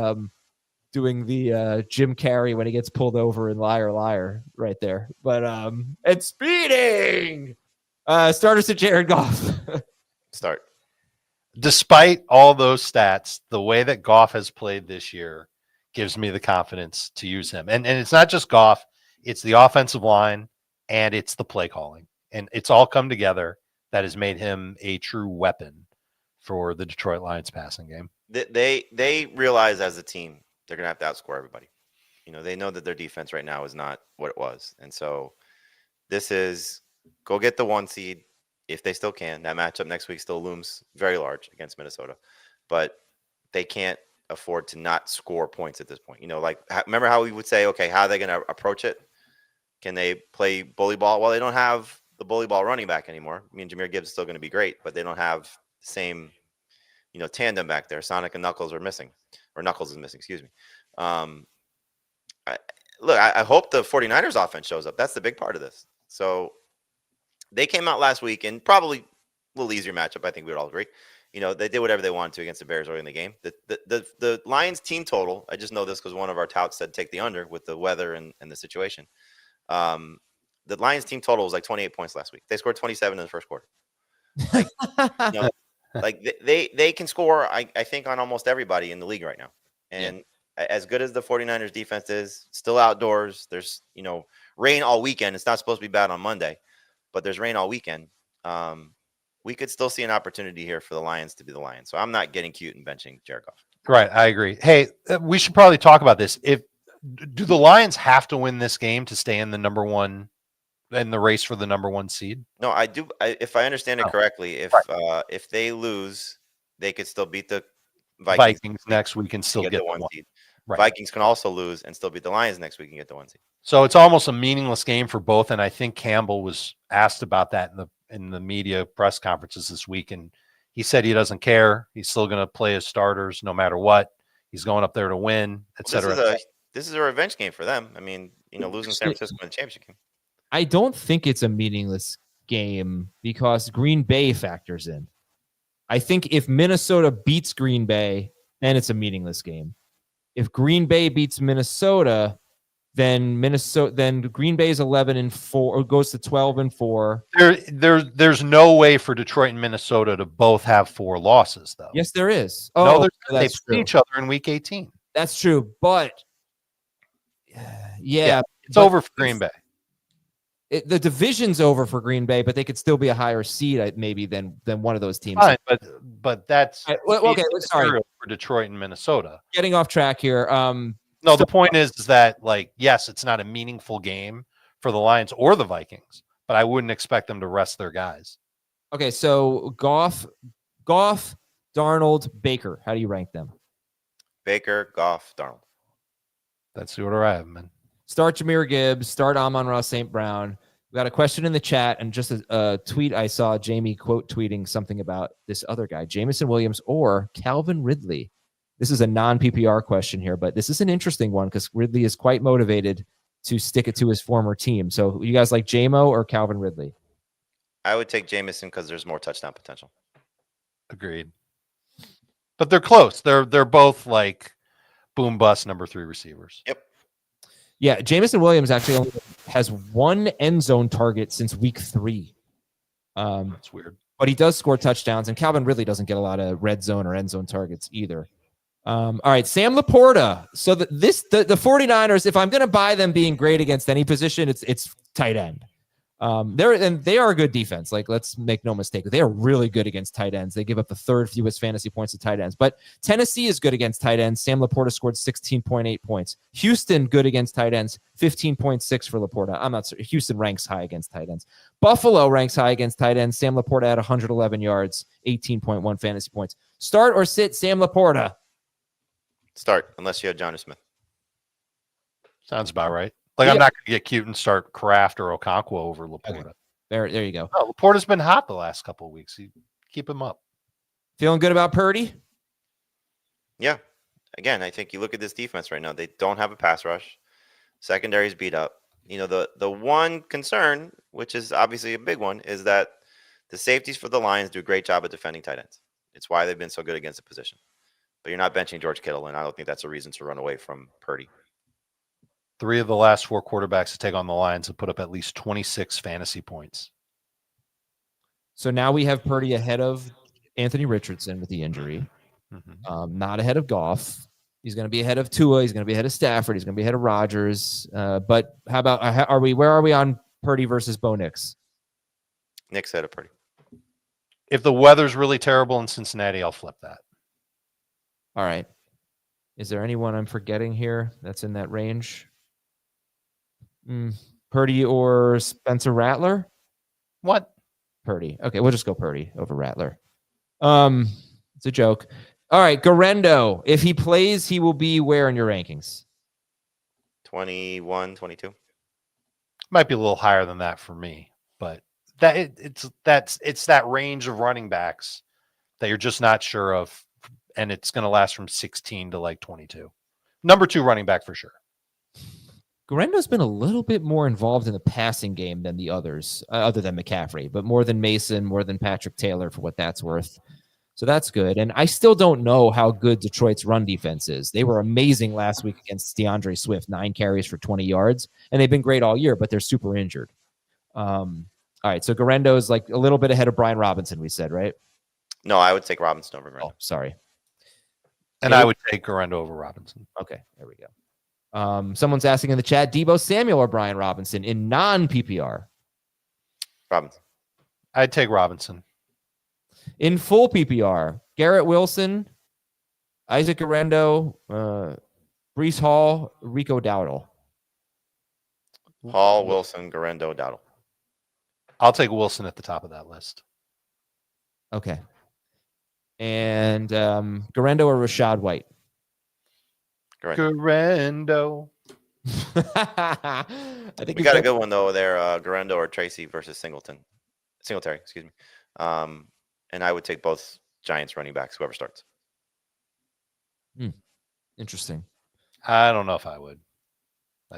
doing the Jim Carrey when he gets pulled over in Liar Liar right there. But and speeding. Starters to Jared Goff. Start. Despite all those stats, the way that Goff has played this year gives me the confidence to use him. And it's not just Goff, it's the offensive line and it's the play calling. And it's all come together that has made him a true weapon for the Detroit Lions passing game. They realize as a team they're going to have to outscore everybody. They know that their defense right now is not what it was. And so this is go get the 1 seed if they still can. That matchup next week still looms very large against Minnesota, but they can't afford to not score points at this point. Remember how we would say, okay, how are they going to approach it? Can they play bully ball? Well, they don't have the bully ball running back anymore. Jameer Gibbs is still going to be great, but they don't have the same tandem back there. Sonic and Knuckles are missing, or Knuckles is missing. Excuse me. I hope the 49ers offense shows up. That's the big part of this. So they came out last week and probably a little easier matchup. I think we would all agree. They did whatever they wanted to against the Bears early in the game. The Lions team total, I just know this because one of our touts said take the under with the weather and the situation. The Lions team total was like 28 points last week. They scored 27 in the first quarter. They can score, I think, on almost everybody in the league right now. And as good as the 49ers defense is, still outdoors. There's, rain all weekend. It's not supposed to be bad on Monday, but there's rain all weekend. We could still see an opportunity here for the Lions to be the Lions. So I'm not getting cute and benching Jared Goff. Right. I agree. Hey, we should probably talk about this. Do the Lions have to win this game to stay in the number one, in the race for the number one seed? No, I do. If I understand it correctly, if they lose, they could still beat the Vikings next week and still get the one seed. Right. Vikings can also lose and still beat the Lions next week and get the one seed. So it's almost a meaningless game for both. And I think Campbell was asked about that in the media press conferences this week, and he said he doesn't care. He's still going to play his starters no matter what. He's going up there to win, etc. This is a revenge game for them. I mean, losing San Francisco in the championship game. I don't think it's a meaningless game because Green Bay factors in. I think if Minnesota beats Green Bay, then it's a meaningless game. If Green Bay beats Minnesota, then Green Bay's 11-4 or goes to 12-4. There's no way for Detroit and Minnesota to both have 4 losses, though. Yes, there is. No, they play each other in Week 18. That's true, but it's over for Green Bay. The division's over for Green Bay, but they could still be a higher seed maybe than one of those teams. Fine, but that's okay. Sorry for Detroit and Minnesota. Getting off track here. No, the point is that, yes, it's not a meaningful game for the Lions or the Vikings, but I wouldn't expect them to rest their guys. Okay, so Goff, Darnold, Baker. How do you rank them? Baker, Goff, Darnold. That's the order I have, man. Start Jahmyr Gibbs. Start Amon-Ra St. Brown. We got a question in the chat, and just a tweet I saw Jamie quote tweeting something about this other guy, Jameson Williams or Calvin Ridley. This is a non-PPR question here, but this is an interesting one because Ridley is quite motivated to stick it to his former team. So you guys like Jamo or Calvin Ridley? I would take Jameson because there's more touchdown potential. Agreed. But they're close. They're both like boom bust number 3 receivers. Yep. Yeah, Jameson Williams actually only has 1 end zone target since week 3. That's weird. But he does score touchdowns, and Calvin Ridley doesn't get a lot of red zone or end zone targets either. All right, Sam Laporta. So the 49ers, if I'm going to buy them being great against any position, it's tight end. They are a good defense. Like, let's make no mistake. They are really good against tight ends. They give up the 3rd fewest fantasy points to tight ends. But Tennessee is good against tight ends. Sam Laporta scored 16.8 points. Houston, good against tight ends, 15.6 for Laporta. I'm not certain. Houston ranks high against tight ends. Buffalo ranks high against tight ends. Sam Laporta had 111 yards, 18.1 fantasy points. Start or sit Sam Laporta? Start, unless you have Johnny Smith. Sounds about right. I'm not going to get cute and start Kraft or Okonkwo over Laporta. Okay. There you go. No, Laporta's been hot the last couple of weeks. You keep him up. Feeling good about Purdy? Yeah. Again, I think you look at this defense right now. They don't have a pass rush. Secondary's beat up. The one concern, which is obviously a big one, is that the safeties for the Lions do a great job at defending tight ends. It's why they've been so good against the position. But you're not benching George Kittle, and I don't think that's a reason to run away from Purdy. 3 of the last 4 quarterbacks to take on the Lions have put up at least 26 fantasy points. So now we have Purdy ahead of Anthony Richardson with the injury. Mm-hmm. Not ahead of Goff. He's going to be ahead of Tua. He's going to be ahead of Stafford. He's going to be ahead of Rodgers. But how about where are we on Purdy versus Bo Nix? Nick's ahead of Purdy. If the weather's really terrible in Cincinnati, I'll flip that. All right. Is there anyone I'm forgetting here that's in that range? Purdy or Spencer Rattler? What? Purdy. Okay, we'll just go Purdy over Rattler. It's a joke. All right, Garendo. If he plays, he will be where in your rankings? 21, 22. Might be a little higher than that for me, but it's that range of running backs that you're just not sure of, and it's going to last from 16 to like 22. Number 2 running back for sure. Guarendo's been a little bit more involved in the passing game than the others, other than McCaffrey, but more than Mason, more than Patrick Taylor, for what that's worth. So that's good. And I still don't know how good Detroit's run defense is. They were amazing last week against DeAndre Swift, 9 carries for 20 yards, and they've been great all year, but they're super injured. All right, so Guarendo is like a little bit ahead of Brian Robinson, we said, right? No, I would take Robinson over Guarendo. Oh, sorry. And I would take Guarendo over Robinson. Okay, there we go. Someone's asking in the chat, Deebo Samuel or Brian Robinson in non-PPR? Robinson. I'd take Robinson. In full PPR, Garrett Wilson, Isaac Guarendo, Breece Hall, Rico Dowdle. Hall, Wilson, Guarendo, Dowdle. I'll take Wilson at the top of that list. Okay. And Guarendo or Rashad White? Guarendo. I think We got a good one though there, Guarendo or Tracy versus Singletary, excuse me. And I would take both Giants running backs, whoever starts. Interesting. I don't know if I would.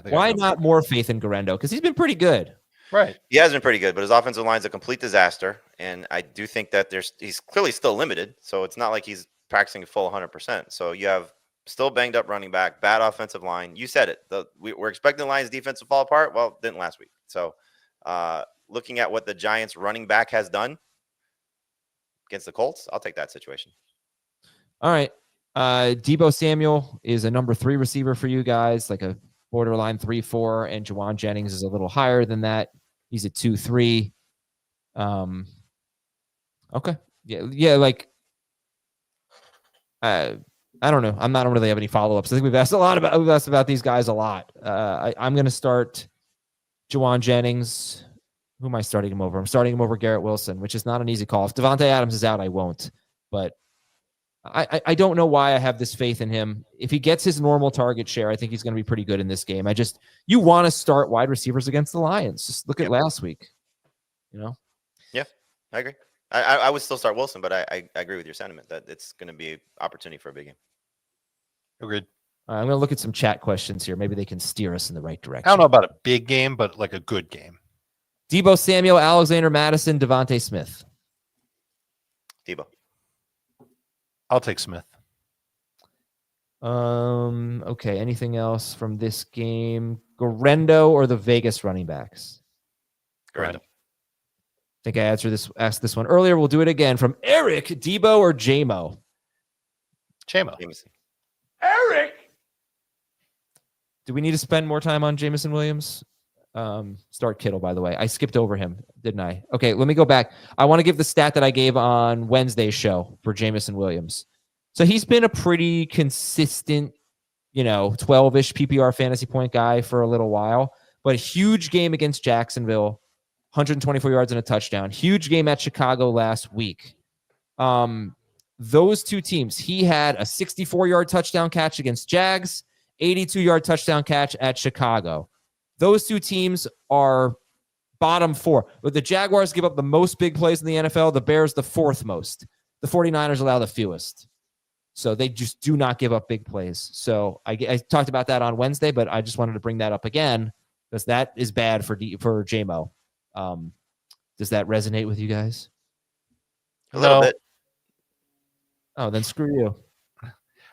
Why not more faith in Guarendo? Because he's been pretty good. Right. He has been pretty good, but his offensive line's a complete disaster. And I do think that he's clearly still limited. So it's not like he's practicing full 100%. So you have still banged up running back, bad offensive line. You said it. We're expecting the Lions defense to fall apart. Well, didn't last week. So looking at what the Giants running back has done against the Colts, I'll take that situation. All right. Deebo Samuel is a number 3 receiver for you guys, like a borderline 3-4, and Juwan Jennings is a little higher than that. He's a 2-3. Okay. Yeah. Like, I don't know. I don't really have any follow-ups. I think we've asked about these guys a lot. I'm going to start Juwan Jennings. Who am I starting him over? I'm starting him over Garrett Wilson, which is not an easy call. If Devontae Adams is out, I won't. But I don't know why I have this faith in him. If he gets his normal target share, I think he's going to be pretty good in this game. You want to start wide receivers against the Lions. Just look at last week. Yeah, I agree. I would still start Wilson, but I agree with your sentiment that it's going to be an opportunity for a big game. Agreed. I'm going to look at some chat questions here. Maybe they can steer us in the right direction. I don't know about a big game, but like a good game. Deebo Samuel, Alexander Madison, Devontae Smith. Deebo. I'll take Smith. Okay. Anything else from this game? Guarendo or the Vegas running backs? Guarendo. I think I asked this one earlier. We'll do it again. From Eric, Deebo or JMO? JMO. Eric. Do we need to spend more time on Jameson Williams? Start Kittle, by the way. I skipped over him, didn't I? Okay, let me go back. I want to give the stat that I gave on Wednesday's show for Jameson Williams. So he's been a pretty consistent, 12-ish PPR fantasy point guy for a little while, but a huge game against Jacksonville, 124 yards and a touchdown. Huge game at Chicago last week. Those two teams, he had a 64-yard touchdown catch against Jags, 82-yard touchdown catch at Chicago. Those two teams are bottom 4. But the Jaguars give up the most big plays in the NFL. The Bears, the 4th most. The 49ers allow the fewest. So they just do not give up big plays. So I talked about that on Wednesday, but I just wanted to bring that up again because that is bad for JMO. Does that resonate with you guys? A little bit. Oh, then screw you.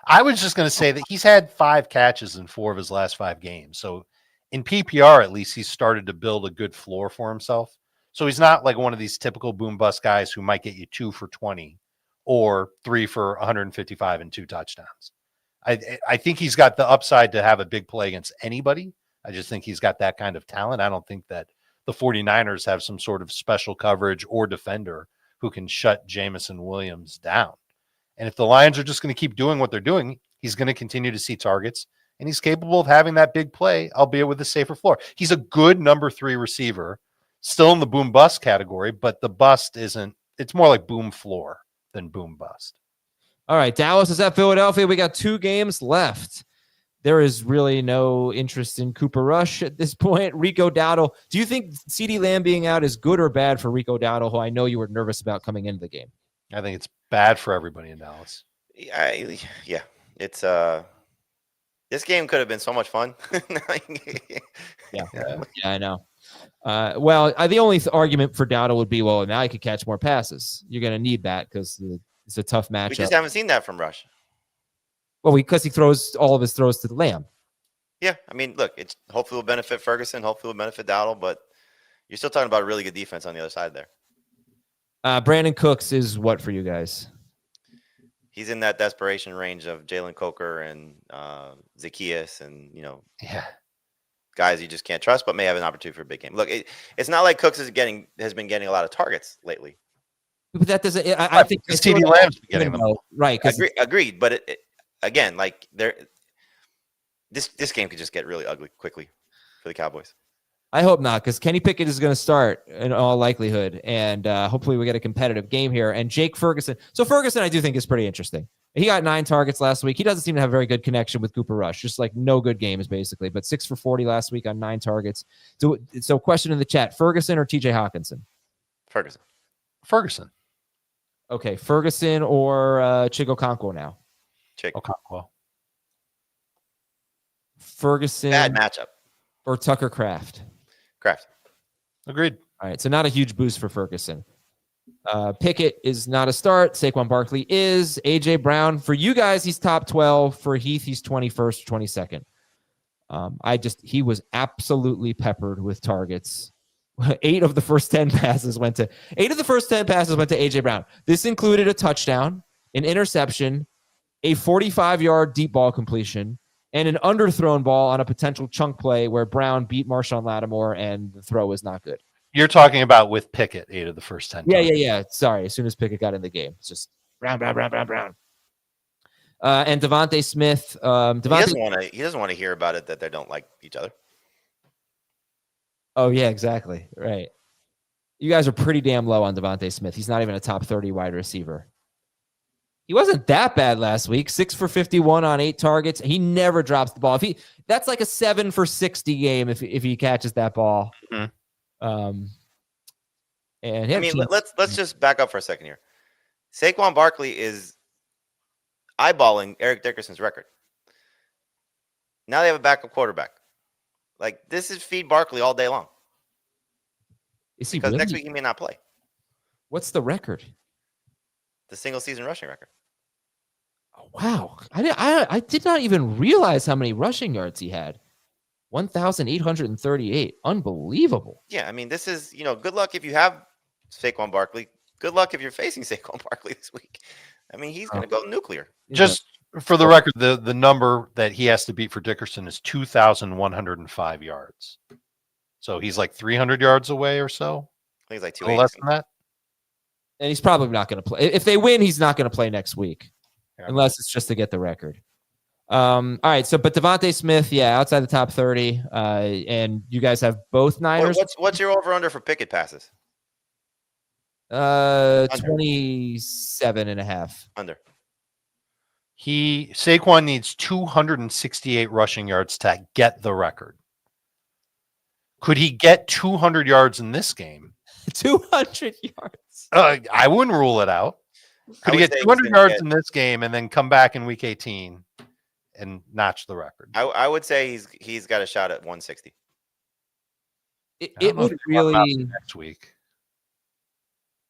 I was just going to say that he's had 5 catches in 4 of his last 5 games. So in PPR, at least, he's started to build a good floor for himself. So he's not like one of these typical boom bust guys who might get you 2 for 20 or 3 for 155 and 2 touchdowns. I think he's got the upside to have a big play against anybody. I just think he's got that kind of talent. I don't think that the 49ers have some sort of special coverage or defender who can shut Jameson Williams down. And if the Lions are just going to keep doing what they're doing, he's going to continue to see targets. And he's capable of having that big play, albeit with a safer floor. He's a good number 3 receiver, still in the boom bust category, but the bust isn't, it's more like boom floor than boom bust. All right, Dallas is at Philadelphia. We got 2 games left. There is really no interest in Cooper Rush at this point. Rico Dowdle. Do you think CeeDee Lamb being out is good or bad for Rico Dowdle, who I know you were nervous about coming into the game? I think it's bad for everybody in Dallas. Yeah, it's this game could have been so much fun. Yeah, I know. Well, the only argument for Dowdle would be, well, now he could catch more passes. You're going to need that because it's a tough matchup. We just haven't seen that from Rush. Well, because he throws all of his throws to the Lamb. Yeah, I mean, look, it's hopefully will benefit Ferguson, hopefully will benefit Dowdle, but you're still talking about a really good defense on the other side there. Brandon Cooks is what for you guys? He's in that desperation range of Jalen Coker and Zacchaeus and, guys you just can't trust, but may have an opportunity for a big game. Look, it's not like Cooks has been getting a lot of targets lately. But that doesn't. I think CeeDee Lamb's been getting them. Right. Agreed. But again, like this game could just get really ugly quickly for the Cowboys. I hope not, because Kenny Pickett is going to start in all likelihood, and hopefully we get a competitive game here. And Jake Ferguson. So Ferguson, I do think is pretty interesting. He got 9 targets last week. He doesn't seem to have a very good connection with Cooper Rush, just like no good games basically. But 6 for 40 last week on 9 targets. So question in the chat: Ferguson or TJ Hawkinson? Ferguson. Okay, Ferguson or Chigo Okonkwo now. Okonkwo. Ferguson. Bad matchup. Or Tucker Kraft. Agreed. All right, so not a huge boost for Ferguson. Pickett is not a start. Saquon Barkley is. A.J. Brown, for you guys, he's top 12. For Heath, he's 21st, 22nd. He was absolutely peppered with targets. 8 of the first 10 passes went to A.J. Brown. This included a touchdown, an interception, a 45-yard deep ball completion, and an underthrown ball on a potential chunk play where Brown beat Marshawn Lattimore and the throw was not good. You're talking about with Pickett, 8 of the first 10. Yeah. Sorry. As soon as Pickett got in the game, it's just Brown. And Devontae Smith. He doesn't want to hear about it that they don't like each other. Oh, yeah, exactly. Right. You guys are pretty damn low on Devontae Smith. He's not even a top 30 wide receiver. He wasn't that bad last week. 6 for 51 on 8 targets. He never drops the ball. That's like a 7 for 60 game if he catches that ball. Mm-hmm. Let's just back up for a second here. Saquon Barkley is eyeballing Eric Dickerson's record. Now they have a backup quarterback. Like, this is feed Barkley all day long. Is he because really? next week he may not play. What's the record? The single season rushing record. Oh, wow. I did not even realize how many rushing yards he had. 1,838. Unbelievable. Yeah, I mean, this is, good luck if you have Saquon Barkley. Good luck if you're facing Saquon Barkley this week. I mean, he's going to go nuclear. Just for the record, the number that he has to beat for Dickerson is 2,105 yards. So he's like 300 yards away or so. I think it's like 280. Less than that. And he's probably not going to play. If they win, he's not going to play next week. Yeah. Unless it's just to get the record. All right. But Devontae Smith, outside the top 30. And you guys have both Niners. What's your over-under for Pickett passes? 27.5. Under. Saquon needs 268 rushing yards to get the record. Could he get 200 yards in this game? 200 yards. I wouldn't rule it out. Could he get 200 yards in this game and then come back in week 18 and notch the record? I would say he's got a shot at 160. It would really next week.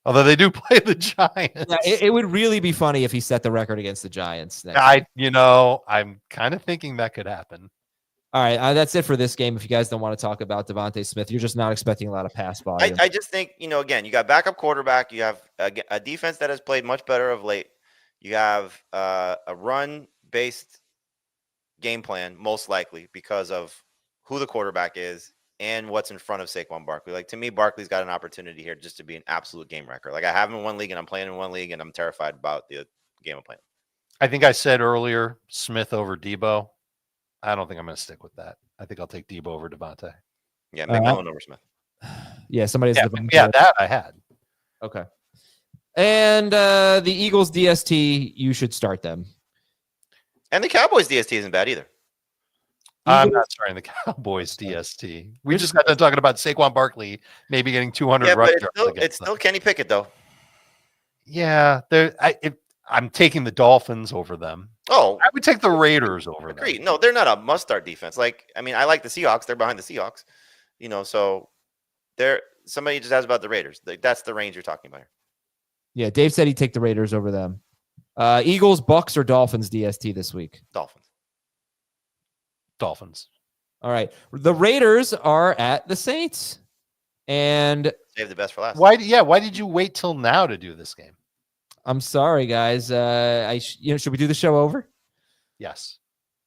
Although they do play the Giants. Yeah, it would really be funny if he set the record against the Giants. I'm kind of thinking that could happen. All right, that's it for this game. If you guys don't want to talk about Devontae Smith, you're just not expecting a lot of pass volume. I just think, again, you got backup quarterback. You have a defense that has played much better of late. You have a run-based game plan, most likely, because of who the quarterback is and what's in front of Saquon Barkley. Like, to me, Barkley's got an opportunity here just to be an absolute game wrecker. Like, I have him in one league, and I'm playing in one league, and I'm terrified about the game I'm playing. I think I said earlier, Smith over Debo. I don't think I'm going to stick with that. I think I'll take Debo over Devontae. Yeah, McMillan over Smith. Yeah, somebody's that I had. Okay. And the Eagles DST, you should start them. And the Cowboys DST isn't bad either. I'm not starting the Cowboys DST. We just got done talking about Saquon Barkley maybe getting 200 rush yards. It's still Kenny Pickett, though. Yeah, I'm taking the Dolphins over them. Oh, I would take the Raiders over them. agreed. No, they're not a must-start defense. Like, I mean, I like the Seahawks. They're behind the Seahawks. So somebody just asked about the Raiders. That's the range you're talking about here. Yeah, Dave said he'd take the Raiders over them. Eagles, Bucks, or Dolphins DST this week? Dolphins. All right. The Raiders are at the Saints. And save the best for last. Why did you wait till now to do this game? I'm sorry, guys. Should we do the show over? Yes.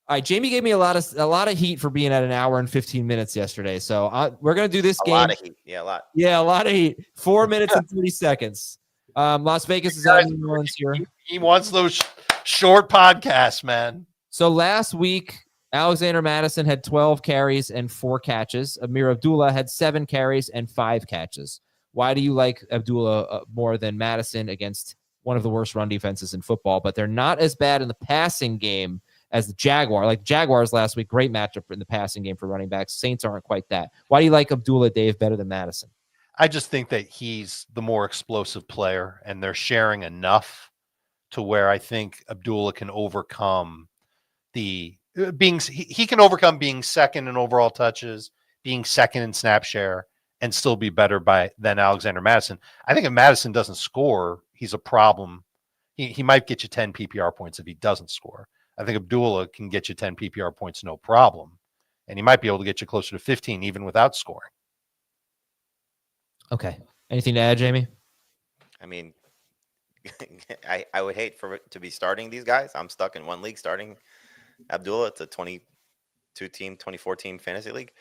All right. Jamie gave me a lot of heat for being at an hour and 15 minutes yesterday. So we're going to do this game. A lot of heat. Yeah, a lot. Yeah, a lot of heat. 4 minutes and 30 seconds. Las Vegas is on New Orleans here. He wants those short podcasts, man. So last week, Alexander Mattison had 12 carries and 4 catches. Amir Abdullah had 7 carries and 5 catches. Why do you like Abdullah more than Mattison against one of the worst run defenses in football? But they're not as bad in the passing game as the Jaguar. Like Jaguars last week, great matchup in the passing game for running backs. Saints aren't quite that. Why do you like Abdullah, Dave, better than Mattison? I just think that he's the more explosive player, and they're sharing enough to where I think Abdullah can overcome he can overcome being second in overall touches, being second in snap share, and still be better than Alexander Mattison. I think if Mattison doesn't score, he's a problem. He might get you 10 PPR points if he doesn't score. I think Abdullah can get you 10 PPR points, no problem. And he might be able to get you closer to 15 even without scoring. Okay. Anything to add, Jamie? I mean, I would hate for it to be starting these guys. I'm stuck in one league starting Abdullah. It's a 22-team, 24-team fantasy league.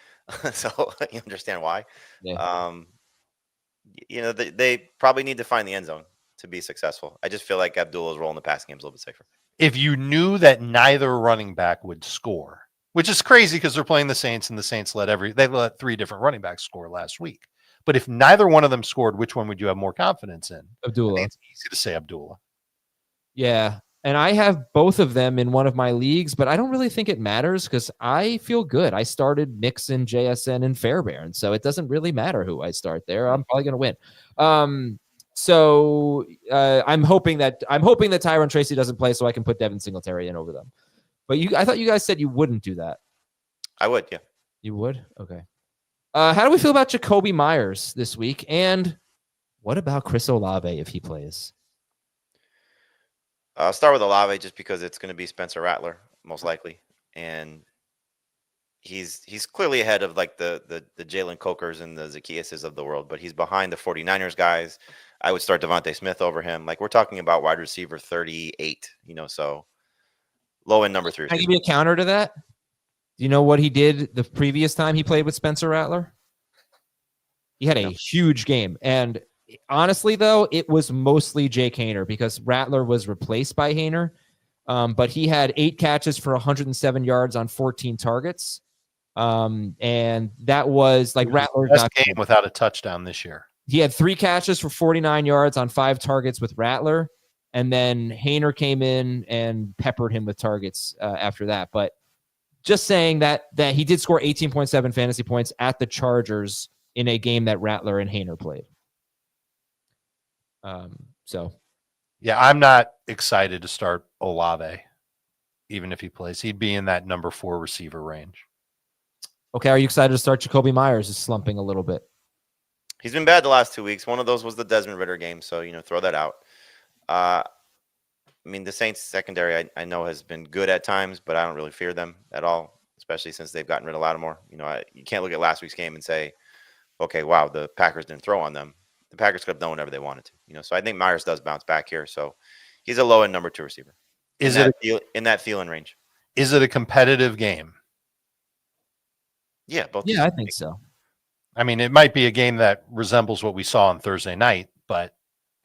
So you understand why. Yeah. They probably need to find the end zone to be successful. I just feel like Abdullah's role in the passing game is a little bit safer. If you knew that neither running back would score, which is crazy because they're playing the Saints, and the Saints let 3 different running backs score last week. But if neither one of them scored, which one would you have more confidence in? Abdullah. It's easy to say Abdullah. Yeah. And I have both of them in one of my leagues, but I don't really think it matters because I feel good. I started Mixon, JSN, and Fairbairn, so it doesn't really matter who I start there. I'm probably going to win. I'm hoping that Tyron Tracy doesn't play so I can put Devin Singletary in over them. But I thought you guys said you wouldn't do that. I would, yeah. You would? Okay. How do we feel about Jacoby Myers this week? And what about Chris Olave if he plays? I'll start with Olave just because it's going to be Spencer Rattler, most likely. And he's clearly ahead of like the Jalen Cokers and the Zacchaeuses of the world, but he's behind the 49ers guys. I would start Devontae Smith over him. Like, we're talking about wide receiver 38, so low end number 3. Can I give you a counter to that? Do you know what he did the previous time he played with Spencer Rattler? He had a huge game. And honestly, though, it was mostly Jake Haener because Rattler was replaced by Haener. But he had 8 catches for 107 yards on 14 targets. And that was like Rattler's best game without a touchdown this year. He had 3 catches for 49 yards on 5 targets with Rattler. And then Haener came in and peppered him with targets after that. But just saying that he did score 18.7 fantasy points at the Chargers in a game that Rattler and Haener played. Yeah, I'm not excited to start Olave, even if he plays. He'd be in that number 4 receiver range. Okay, are you excited to start Jacoby Myers? Is slumping a little bit. He's been bad the last 2 weeks. One of those was the Desmond Ridder game, so throw that out. The Saints secondary I know has been good at times, but I don't really fear them at all, especially since they've gotten rid of Lattimore. You can't look at last week's game and say, okay, wow, the Packers didn't throw on them. The Packers could have done whatever they wanted to. So I think Myers does bounce back here. So he's a low end number 2 receiver. In that Thielen range? Is it a competitive game? Yeah, both. Yeah, I think so. I mean, it might be a game that resembles what we saw on Thursday night, but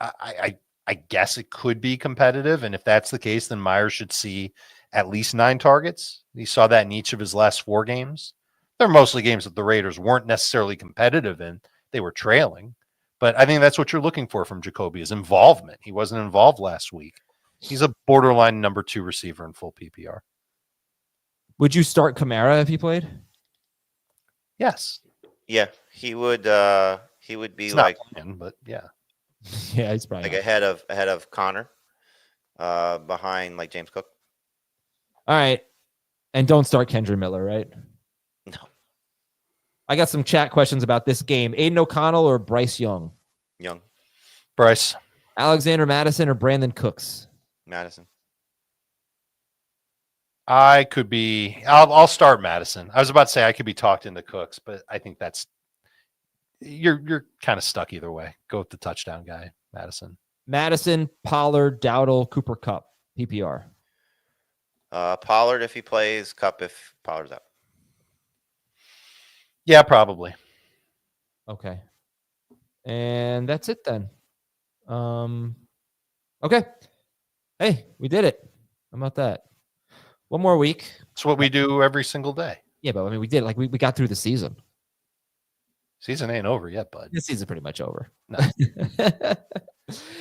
I guess it could be competitive. And if that's the case, then Myers should see at least 9 targets. He saw that in each of his last 4 games. They're mostly games that the Raiders weren't necessarily competitive in. They were trailing. But I think that's what you're looking for from Jacoby is involvement. He wasn't involved last week. He's a borderline number 2 receiver in full PPR. Would you start Kamara if he played? Yes. Yeah, he would be He's like not playing, but yeah. Yeah, he's probably like not. ahead of Connor, behind like James Cook. All right. And don't start Kendra Miller, right? No. I got some chat questions about this game. Aiden O'Connell or Bryce Young? Young. Bryce. Alexander Madison or Brandon Cooks? Madison. I'll start Madison. I was about to say I could be talked into Cooks, but I think you're kind of stuck either way. Go with the touchdown guy, Madison. Madison, Pollard, Dowdle, Cooper Kupp, PPR. Pollard if he plays, Cup if Pollard's out. Yeah, probably. Okay. And that's it then. Okay. Hey, we did it. How about that? One more week. It's what we do every single day. Yeah, but I mean, we did it. Like we got through the season. Season ain't over yet, bud. This season's pretty much over. No.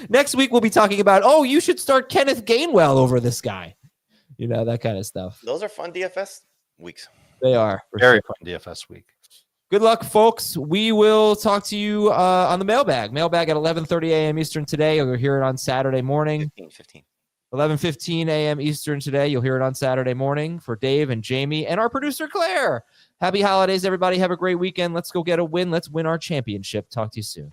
Next week, we'll be talking about, you should start Kenneth Gainwell over this guy. You know, that kind of stuff. Those are fun DFS weeks. They are. Very fun DFS week. Good luck, folks. We will talk to you on the mailbag. Mailbag at 11:30 a.m. Eastern today. You'll hear it on Saturday morning. 15. 11:15 a.m. Eastern today. You'll hear it on Saturday morning for Dave and Jamie and our producer, Claire. Happy holidays, everybody. Have a great weekend. Let's go get a win. Let's win our championship. Talk to you soon.